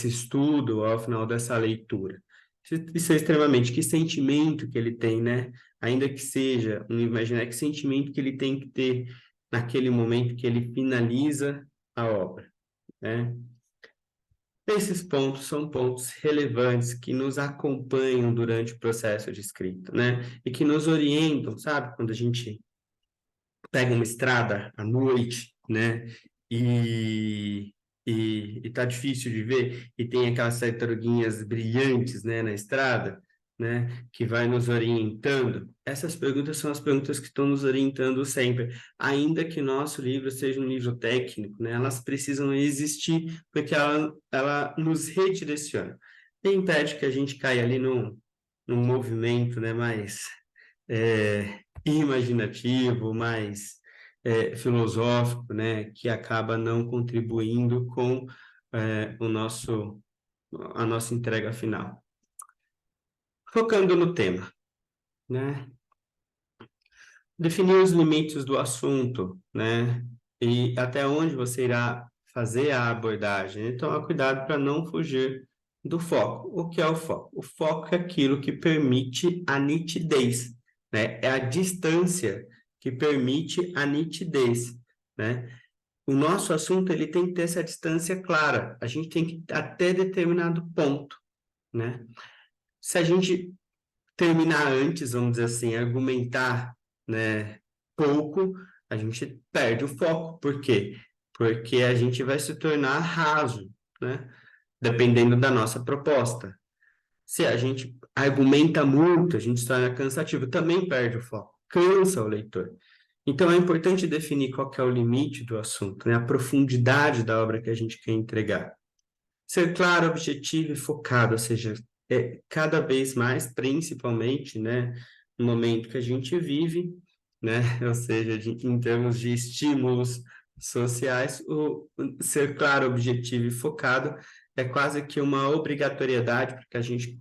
estudo, ao final dessa leitura. Isso é extremamente, que sentimento que ele tem, né? Ainda que seja, imaginar que sentimento que ele tem que ter naquele momento que ele finaliza a obra, né? Esses pontos são pontos relevantes que nos acompanham durante o processo de escrita, né? E que nos orientam, sabe? Quando a gente pega uma estrada à noite, né? E, e tá difícil de ver, e tem aquelas tartaruguinhas brilhantes, né, na estrada, né, que vai nos orientando. Essas perguntas são as perguntas que estão nos orientando sempre, ainda que nosso livro seja um livro técnico, né, elas precisam existir porque ela nos redireciona. E impede que a gente caia ali num movimento, né, mais imaginativo, mais filosófico, né, que acaba não contribuindo com a nossa entrega final. Focando no tema, né, definir os limites do assunto, né, e até onde você irá fazer a abordagem. Então, cuidado para não fugir do foco. O que é o foco? O foco é aquilo que permite a nitidez, né? É a distância que permite a nitidez, né? O nosso assunto ele tem que ter essa distância clara. A gente tem que ir até determinado ponto, né? Se a gente terminar antes, vamos dizer assim, argumentar, né, pouco, a gente perde o foco. Por quê? Porque a gente vai se tornar raso, né? Dependendo da nossa proposta. Se a gente argumenta muito, a gente se torna cansativo, também perde o foco, cansa o leitor. Então é importante definir qual que é o limite do assunto, né? A profundidade da obra que a gente quer entregar. Ser claro, objetivo e focado, ou seja, cada vez mais, principalmente, né, no momento que a gente vive, né, ou seja, em termos de estímulos sociais, o ser claro, objetivo e focado é quase que uma obrigatoriedade para que a gente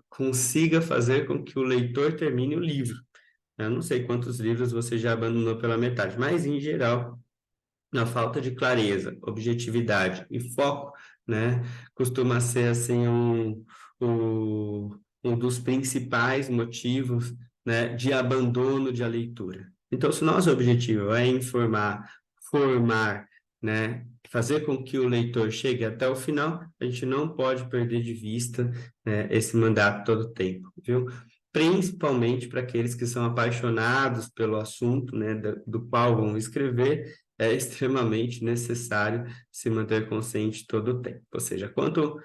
consiga fazer com que o leitor termine o livro. Eu não sei quantos livros você já abandonou pela metade, mas, em geral, na falta de clareza, objetividade e foco, né, costuma ser assim um dos principais motivos, né, de abandono de a leitura. Então, se o nosso objetivo é informar, formar, né, fazer com que o leitor chegue até o final, a gente não pode perder de vista, né, esse mandato todo o tempo, viu? Principalmente para aqueles que são apaixonados pelo assunto, né, do qual vão escrever, é extremamente necessário se manter consciente todo o tempo. Ou seja, quanto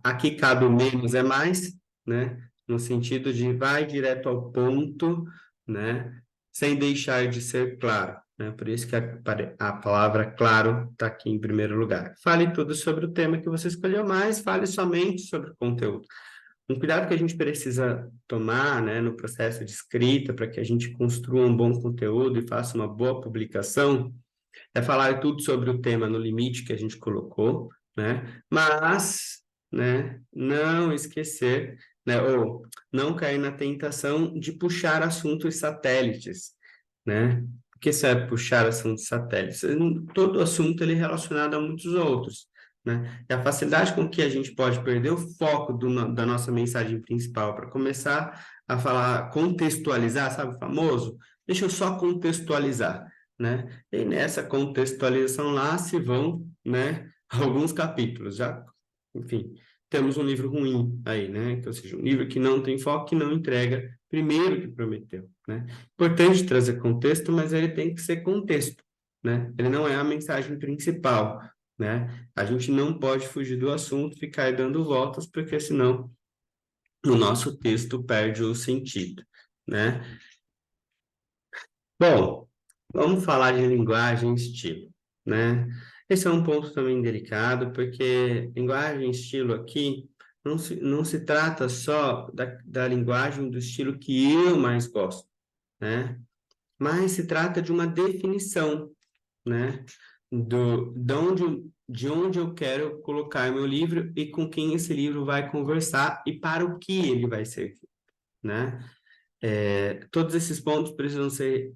aqui cabe o menos é mais, né? No sentido de vai direto ao ponto, né? Sem deixar de ser claro, né? Por isso que a palavra claro está aqui em primeiro lugar. Fale tudo sobre o tema que você escolheu, mas fale somente sobre o conteúdo. Um cuidado que a gente precisa tomar, né, no processo de escrita, para que a gente construa um bom conteúdo e faça uma boa publicação, é falar tudo sobre o tema no limite que a gente colocou, né? Mas, né, não esquecer, né, ou não cair na tentação de puxar assuntos satélites, né? O que isso é puxar assuntos satélites? Todo assunto ele é relacionado a muitos outros, né? E a facilidade com que a gente pode perder o foco da nossa mensagem principal para começar a falar, contextualizar, sabe o famoso? Deixa eu só contextualizar, né? E nessa contextualização lá se vão, né, alguns capítulos. Já, enfim, temos um livro ruim aí, né? Ou seja, um livro que não tem foco, que não entrega primeiro que prometeu, né? Importante trazer contexto, mas ele tem que ser contexto, né? Ele não é a mensagem principal, né? A gente não pode fugir do assunto, ficar dando voltas, porque senão o nosso texto perde o sentido, né? Bom, vamos falar de linguagem e estilo, né? Esse é um ponto também delicado, porque linguagem e estilo aqui não se trata só da linguagem do estilo que eu mais gosto, né? Mas se trata de uma definição, né? De onde eu quero colocar meu livro e com quem esse livro vai conversar e para o que ele vai servir, né? Todos esses pontos precisam ser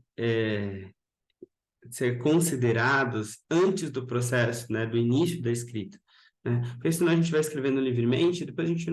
considerados antes do processo, né, do início da escrita, né? Porque senão a gente vai escrevendo livremente, depois a gente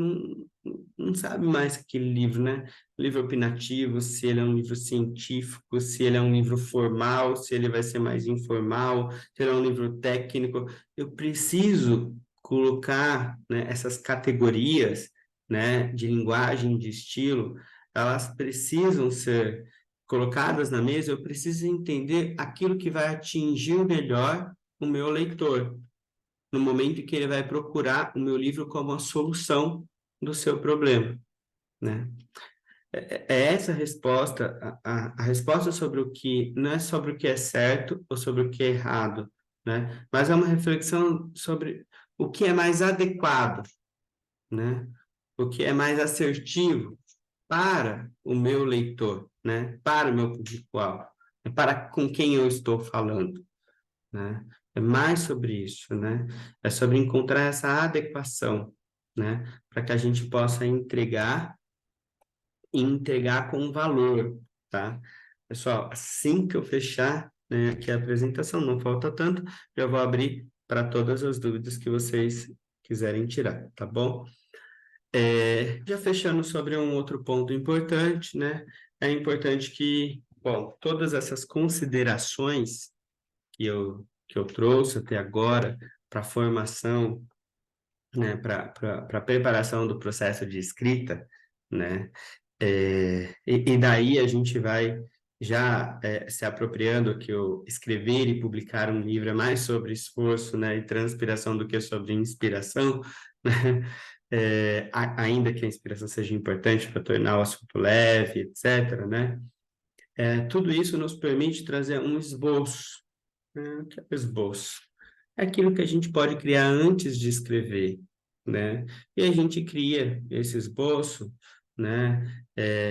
não sabe mais que aquele livro, né? Livro opinativo, se ele é um livro científico, se ele é um livro formal, se ele vai ser mais informal, se ele é um livro técnico. Eu preciso colocar, né, essas categorias, né, de linguagem, de estilo, elas precisam ser colocadas na mesa, eu preciso entender aquilo que vai atingir melhor o meu leitor, no momento em que ele vai procurar o meu livro como a solução do seu problema, né? É essa a resposta, a resposta sobre o que, não é sobre o que é certo ou sobre o que é errado, né? Mas é uma reflexão sobre o que é mais adequado, né? O que é mais assertivo para o meu leitor, né? Para o meu público-alvo, para com quem eu estou falando, né? É mais sobre isso, né? É sobre encontrar essa adequação, né? Para que a gente possa entregar e entregar com valor, tá? Pessoal, assim que eu fechar, né, aqui a apresentação, não falta tanto, já vou abrir para todas as dúvidas que vocês quiserem tirar, tá bom? Já fechando sobre um outro ponto importante, né? É importante que, bom, todas essas considerações que eu trouxe até agora para a formação, né, para a preparação do processo de escrita, né? E daí a gente vai já se apropriando que o escrever e publicar um livro é mais sobre esforço, né, e transpiração do que sobre inspiração, né? Ainda que a inspiração seja importante para tornar o assunto leve, etc., né? Tudo isso nos permite trazer um esboço. O que é o esboço? É aquilo que a gente pode criar antes de escrever, né? E a gente cria esse esboço, né?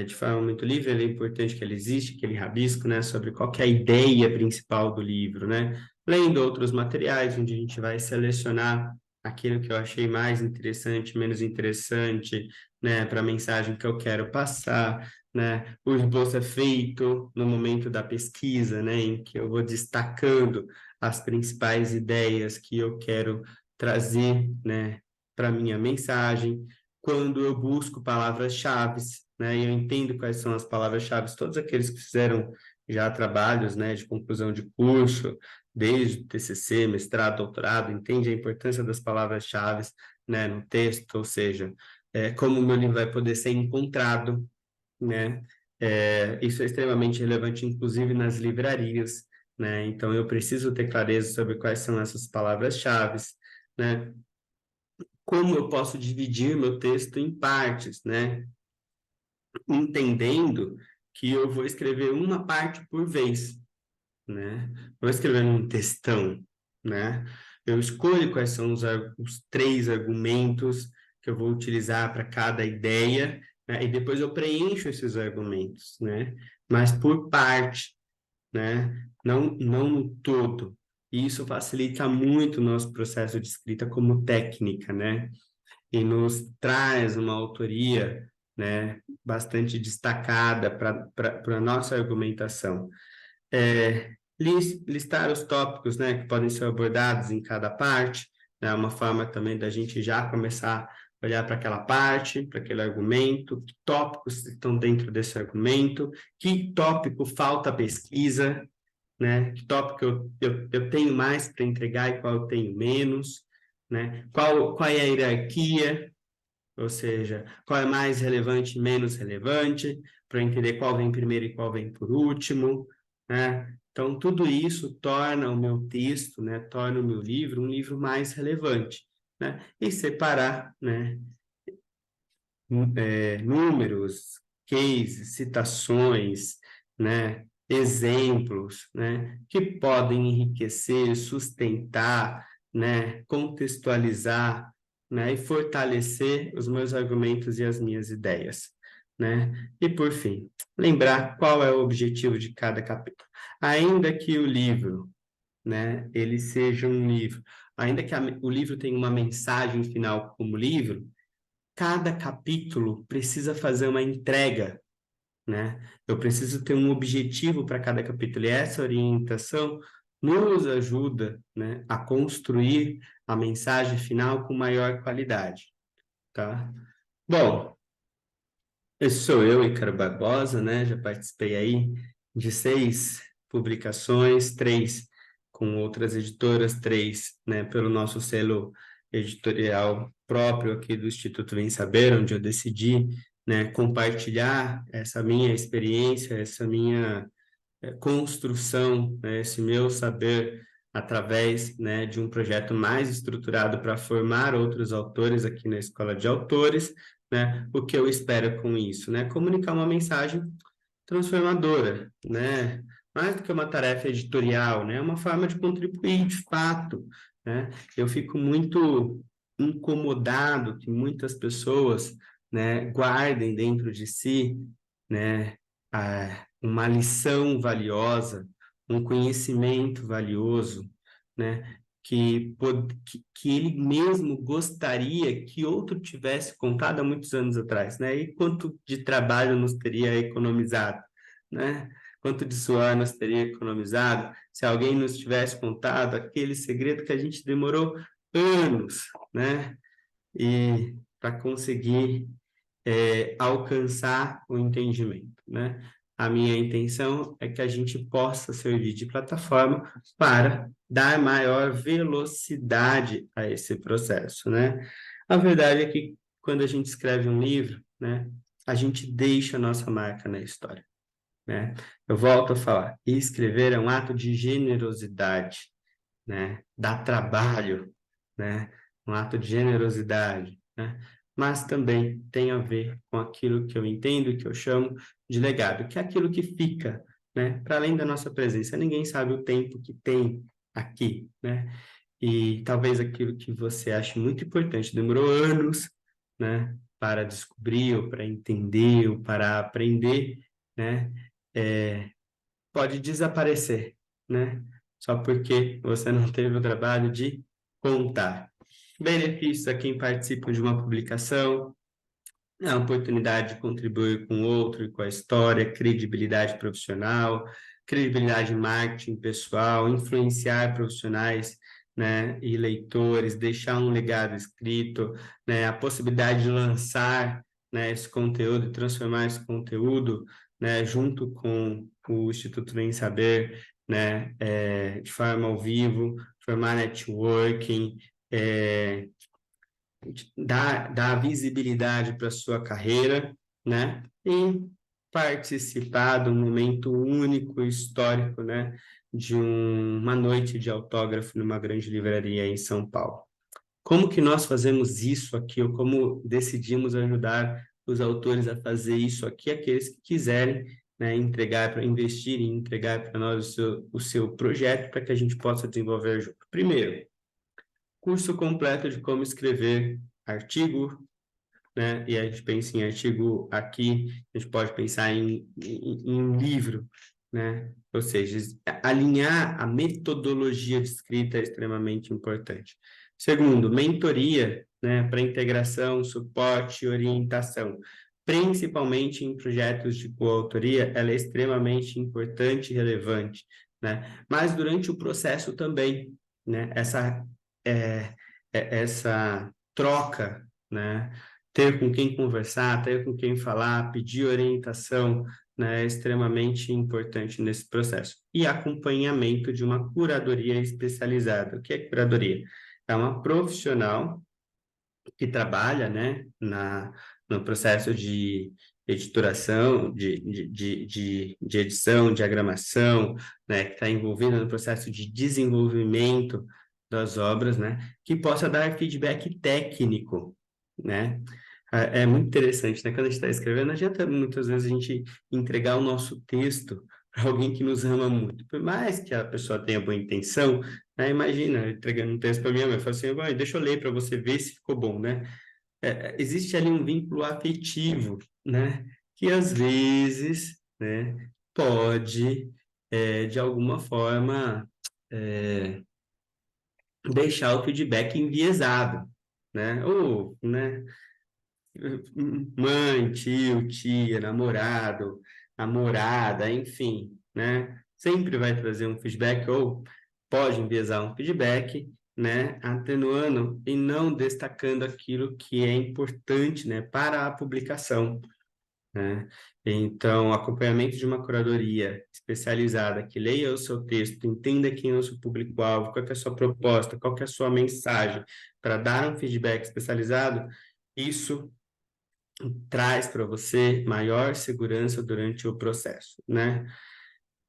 De forma muito livre, é importante que ele existe, aquele rabisco, né? Sobre qual que é a ideia principal do livro, né? Lendo outros materiais, onde a gente vai selecionar aquilo que eu achei mais interessante, menos interessante, né? Para a mensagem que eu quero passar, né? O esboço é feito no momento da pesquisa, né? Em que eu vou destacando as principais ideias que eu quero trazer, né, para minha mensagem. Quando eu busco palavras-chave, né, e eu entendo quais são as palavras-chave, todos aqueles que fizeram já trabalhos, né, de conclusão de curso, desde o TCC, mestrado, doutorado, entende a importância das palavras-chave, né, no texto, ou seja, como o meu livro vai poder ser encontrado, né? Isso é extremamente relevante, inclusive nas livrarias, né? Então, eu preciso ter clareza sobre quais são essas palavras-chave, né? Como eu posso dividir meu texto em partes, né? Entendendo que eu vou escrever uma parte por vez, né? Vou escrever um textão, né? Eu escolho quais são os três argumentos que eu vou utilizar para cada ideia, né? E depois eu preencho esses argumentos, né? Mas por parte, né? Não no todo. E isso facilita muito o nosso processo de escrita como técnica, né? E nos traz uma autoria, né? Bastante destacada para a nossa argumentação. Listar os tópicos, né, que podem ser abordados em cada parte, é uma forma também da gente já começar a olhar para aquela parte, para aquele argumento, que tópicos estão dentro desse argumento, que tópico falta pesquisa, né, que tópico eu tenho mais para entregar e qual eu tenho menos, né, qual é a hierarquia, ou seja, qual é mais relevante e menos relevante, para entender qual vem primeiro e qual vem por último, né? Então, tudo isso torna o meu texto, né, torna o meu livro um livro mais relevante, né? E separar, né, números, cases, citações, né, exemplos, né, que podem enriquecer, sustentar, né, contextualizar, né, e fortalecer os meus argumentos e as minhas ideias, né? E por fim, lembrar qual é o objetivo de cada capítulo. Ainda que o livro, né, ele seja um livro, ainda que o livro tenha uma mensagem final como livro, cada capítulo precisa fazer uma entrega, né? Eu preciso ter um objetivo para cada capítulo. E essa orientação nos ajuda, né, a construir a mensagem final com maior qualidade, tá? Bom, esse sou eu, Ícaro Barbosa, né? Já participei aí de 6 publicações, 3 com outras editoras, 3, né, pelo nosso selo editorial próprio aqui do Instituto Vem Saber, onde eu decidi, né, compartilhar essa minha experiência, essa minha construção, né, esse meu saber através, né, de um projeto mais estruturado para formar outros autores aqui na Escola de Autores, né? O que eu espero com isso, né? Comunicar uma mensagem transformadora, né? Mais do que uma tarefa editorial, né? É uma forma de contribuir de fato, né? Eu fico muito incomodado que muitas pessoas, né, guardem dentro de si, né, uma lição valiosa, um conhecimento valioso, né, que ele mesmo gostaria que outro tivesse contado há muitos anos atrás, né? E quanto de trabalho nos teria economizado, né? Quanto de suor nós teria economizado se alguém nos tivesse contado aquele segredo que a gente demorou anos, né? E para conseguir alcançar o entendimento, né? A minha intenção é que a gente possa servir de plataforma para dar maior velocidade a esse processo, né? A verdade é que quando a gente escreve um livro, né, a gente deixa a nossa marca na história, né? Eu volto a falar, escrever é um ato de generosidade, né? Dá trabalho, né? Um ato de generosidade, né? Mas também tem a ver com aquilo que eu entendo e que eu chamo de legado, que é aquilo que fica, né? Para além da nossa presença, ninguém sabe o tempo que tem aqui, né? E talvez aquilo que você ache muito importante demorou anos, né? Para descobrir, ou para entender, ou para aprender, né? Pode desaparecer, né? Só porque você não teve o trabalho de contar. Benefícios a quem participa de uma publicação, a oportunidade de contribuir com o outro e com a história, credibilidade profissional, credibilidade em marketing pessoal, influenciar profissionais, né, e leitores, deixar um legado escrito, né, a possibilidade de lançar, né, esse conteúdo, transformar esse conteúdo, né, junto com o Instituto Vem Saber, né, de forma ao vivo, formar networking, dar visibilidade para a sua carreira, né? E participar de um momento único, histórico, né? De uma noite de autógrafo numa grande livraria em São Paulo. Como que nós fazemos isso aqui, ou como decidimos ajudar os autores a fazer isso aqui, aqueles que quiserem, né, entregar para investir e entregar para nós o seu projeto para que a gente possa desenvolver junto. Primeiro, curso completo de como escrever artigo, né? E a gente pensa em artigo aqui, a gente pode pensar em livro, né? Ou seja, alinhar a metodologia de escrita é extremamente importante. Segundo, mentoria, né? Para integração, suporte e orientação. Principalmente em projetos de coautoria, ela é extremamente importante e relevante, né? Mas durante o processo também, né? É, essa troca, né? Ter com quem conversar, ter com quem falar, pedir orientação, né, é extremamente importante nesse processo. E acompanhamento de uma curadoria especializada. O que é curadoria? É uma profissional que trabalha, né, no processo de editoração, de edição, diagramação, né, que está envolvida no processo de desenvolvimento das obras, né, que possa dar feedback técnico, né. É muito interessante, né? Quando a gente está escrevendo, não adianta muitas vezes a gente entregar o nosso texto para alguém que nos ama muito. Por mais que a pessoa tenha boa intenção, né? Imagina, eu entregando um texto para minha mãe, eu falo assim, "Mãe, deixa eu ler para você ver se ficou bom, né?" Existe ali um vínculo afetivo, né? Que às vezes, né, pode, de alguma forma, é, deixar o feedback enviesado, né? Ou, né? Mãe, tio, tia, namorado, namorada, enfim, né? Sempre vai trazer um feedback ou pode enviesar um feedback, né? Atenuando e não destacando aquilo que é importante, né? Para a publicação, né? Então, acompanhamento de uma curadoria especializada que leia o seu texto, entenda quem é o seu público-alvo, qual que é a sua proposta, qual que é a sua mensagem, para dar um feedback especializado, isso traz para você maior segurança durante o processo, né?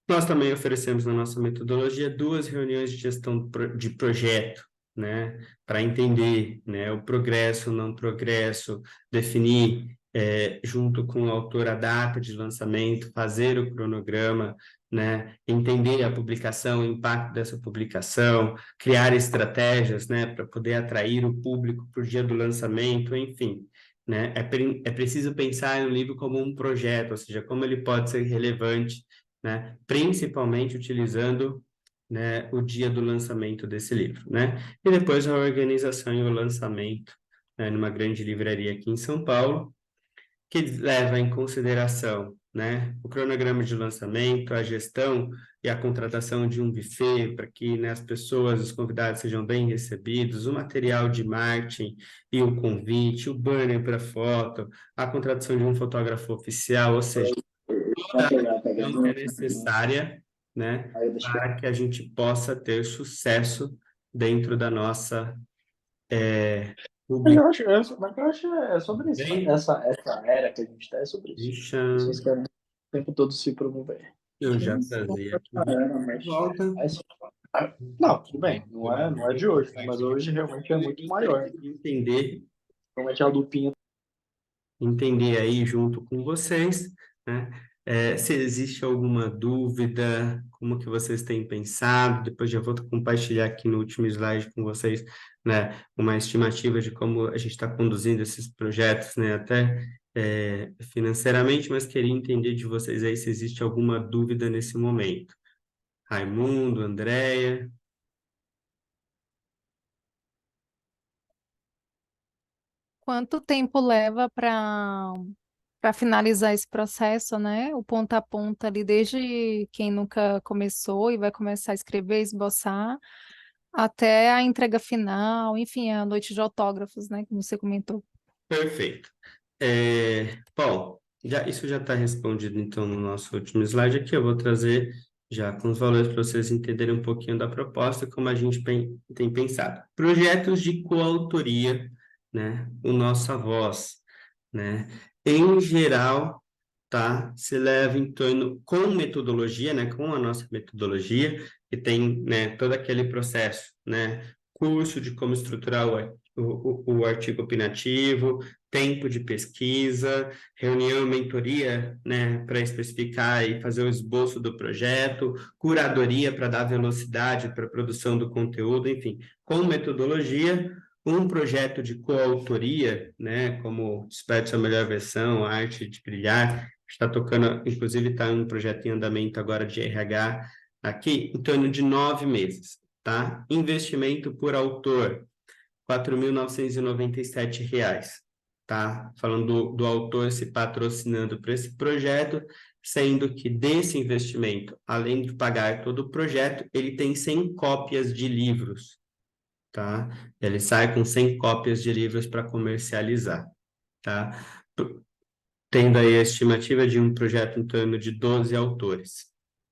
Nós também oferecemos na nossa metodologia 2 reuniões de gestão de projeto, né, para entender, né, o progresso, o não progresso, definir junto com o autor a data de lançamento, fazer o cronograma, né, entender a publicação, o impacto dessa publicação, criar estratégias, né, para poder atrair o público para o dia do lançamento, enfim. Né? É preciso pensar no livro como um projeto, ou seja, como ele pode ser relevante, né? Principalmente utilizando, né, o dia do lançamento desse livro, né? E depois a organização e o lançamento, né, numa grande livraria aqui em São Paulo, que leva em consideração, né, o cronograma de lançamento, a gestão e a contratação de um buffet para que, né, as pessoas, os convidados sejam bem recebidos, o material de marketing e o convite, o banner para foto, a contratação de um fotógrafo oficial, ou seja, toda a ação que é necessária, né, para que a gente possa ter sucesso dentro da nossa
Mas
publicação.
eu acho, mas eu acho é sobre isso, né?
Bem,
Essa era que a gente está é sobre isso.
deixa
As pessoas querem o tempo todo se promover.
eu já
Sim,
trazer aqui
essa
de
era, mas...
volta.
mas- não, tudo bem.
Bem,
Não é de hoje, né? Mas hoje realmente é
eu
muito
gostaria
maior.
de
Realmente a lupinha.
entender aí junto com vocês, né? Se existe alguma dúvida, como que vocês têm pensado, depois já vou compartilhar aqui no último slide com vocês, né, uma estimativa de como a gente está conduzindo esses projetos, né, até financeiramente, mas queria entender de vocês aí se existe alguma dúvida nesse momento. Raimundo, Andréia.
Quanto tempo leva para finalizar esse processo, né? O ponta a ponta ali, desde quem nunca começou e vai começar a escrever, esboçar, até a entrega final, enfim, a noite de autógrafos, né? Como você comentou.
Perfeito. Bom, isso já está respondido, então, no nosso último slide aqui. Eu vou trazer já com os valores para vocês entenderem um pouquinho da proposta, como a gente tem pensado. Projetos de coautoria, né? O Nossa Voz, né? Em geral, tá? Se leva em torno, com metodologia, né? Com a nossa metodologia, que tem, né, todo aquele processo, né? Curso de como estruturar o artigo opinativo, tempo de pesquisa, reunião, mentoria, né, para especificar e fazer o esboço do projeto, curadoria para dar velocidade para a produção do conteúdo, enfim, com metodologia, um projeto de coautoria, né, como Desperte Sua Melhor Versão, Arte de Brilhar, está tocando, inclusive está um projeto em andamento agora de RH aqui, em torno de 9 meses, tá? Investimento por autor, R$ 4.997, tá? Falando do autor se patrocinando para esse projeto, sendo que desse investimento, além de pagar todo o projeto, ele tem 100 cópias de livros, tá? Ele sai com 100 cópias de livros para comercializar, tá? Tendo aí a estimativa de um projeto em torno de 12 autores,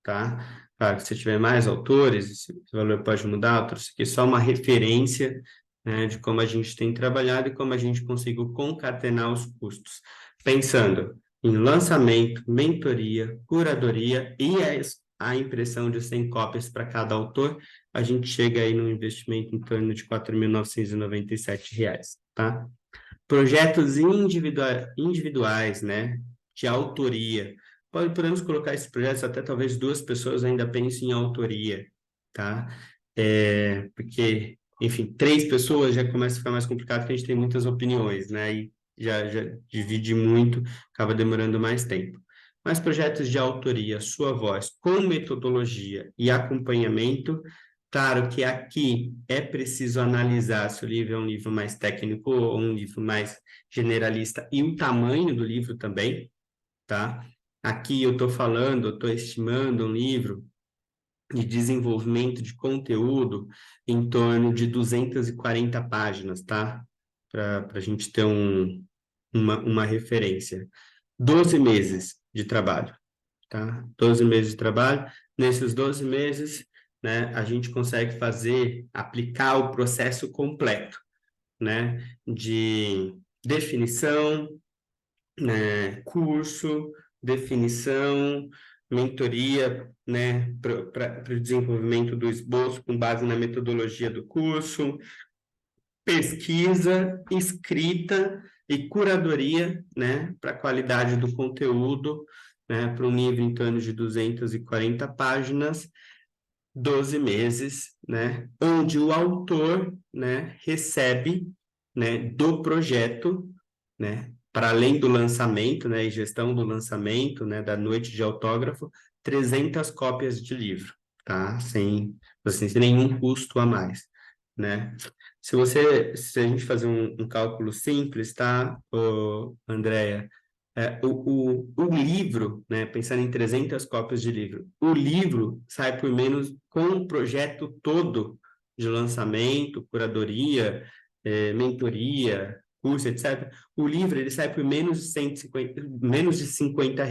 tá? Claro que se tiver mais autores, esse valor pode mudar, eu trouxe aqui só uma referência, né, de como a gente tem trabalhado e como a gente conseguiu concatenar os custos, pensando em lançamento, mentoria, curadoria e a impressão de 100 cópias para cada autor, a gente chega aí num investimento em torno de R$ 4.997, tá? Projetos individuais, né, de autoria. Podemos colocar esses projetos, até talvez 2 pessoas ainda pensem em autoria, tá? Porque, enfim, 3 pessoas já começa a ficar mais complicado, porque a gente tem muitas opiniões, né? E já divide muito, acaba demorando mais tempo. Mas projetos de autoria, sua voz, com metodologia e acompanhamento, claro que aqui é preciso analisar se o livro é um livro mais técnico ou um livro mais generalista e o tamanho do livro também, tá? Aqui eu estou falando, eu estou estimando um livro de desenvolvimento de conteúdo em torno de 240 páginas, tá? Para a gente ter uma referência. 12 meses de trabalho, tá? 12 meses de trabalho. Nesses 12 meses, né, a gente consegue aplicar o processo completo, né, de definição, né, curso, definição, mentoria, né, para o desenvolvimento do esboço com base na metodologia do curso, pesquisa, escrita e curadoria, né, para a qualidade do conteúdo, né, para um livro em torno de 240 páginas, 12 meses, né, onde o autor, né, recebe, né, do projeto, né, para além do lançamento, né, e gestão do lançamento, né, da noite de autógrafo, 300 cópias de livro, tá? Sem nenhum custo a mais, né? Se a gente fazer um cálculo simples, tá, Andréia? O livro, né, pensando em 300 cópias de livro, o livro sai por menos, com o projeto todo de lançamento, curadoria, mentoria, curso, etc. O livro ele sai por menos de 150, menos de R$ 50.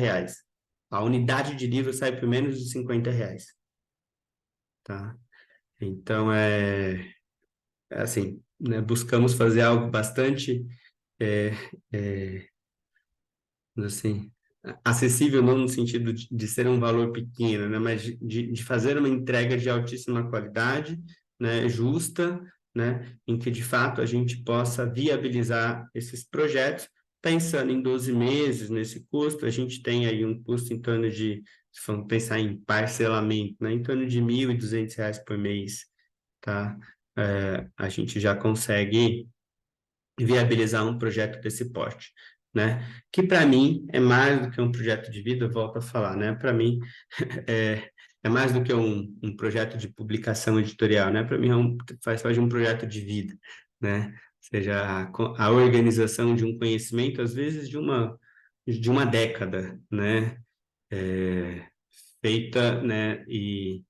A unidade de livro sai por menos de R$ 50, tá? Então, assim, né, buscamos fazer algo bastante é, é, assim, acessível não no sentido de ser um valor pequeno, né, mas de fazer uma entrega de altíssima qualidade, né, justa, né, em que de fato a gente possa viabilizar esses projetos, pensando em 12 meses nesse custo, a gente tem aí um custo em torno de, se for pensar em parcelamento, né, em torno de R$ 1.200 por mês, tá? A gente já consegue viabilizar um projeto desse porte, né? Que para mim é mais do que um projeto de vida, eu volto a falar, né? Para mim é mais do que um projeto de publicação editorial, né? Para mim faz parte de um projeto de vida, né? Ou seja, a organização de um conhecimento, às vezes de uma década, né? É, feita, né? E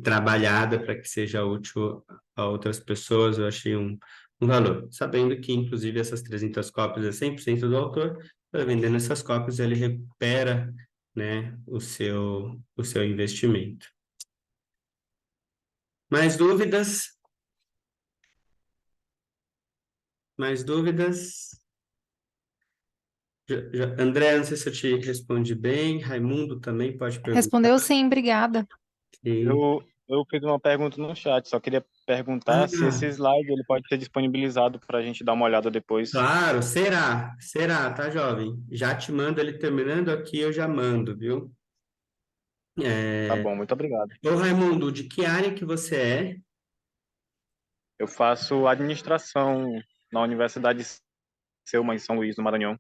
trabalhada para que seja útil a outras pessoas, eu achei um valor. Sabendo que, inclusive, essas 300 cópias é 100% do autor, vendendo essas cópias, ele recupera, né, o seu investimento. Mais dúvidas? Mais dúvidas? André, não sei se eu te respondi bem. Raimundo também pode perguntar.
Respondeu sim, obrigada.
Ok.
Eu fiz uma pergunta no chat, só queria perguntar se esse
Ah,
slide ele pode ser disponibilizado para a gente dar uma olhada depois.
claro, será, tá, jovem? Já te mando ele terminando aqui, eu já mando, viu?
Tá bom, muito obrigado.
Ô, Raimundo, de que área que você é?
Eu faço administração na Universidade Selma, em São Luís, no Maranhão.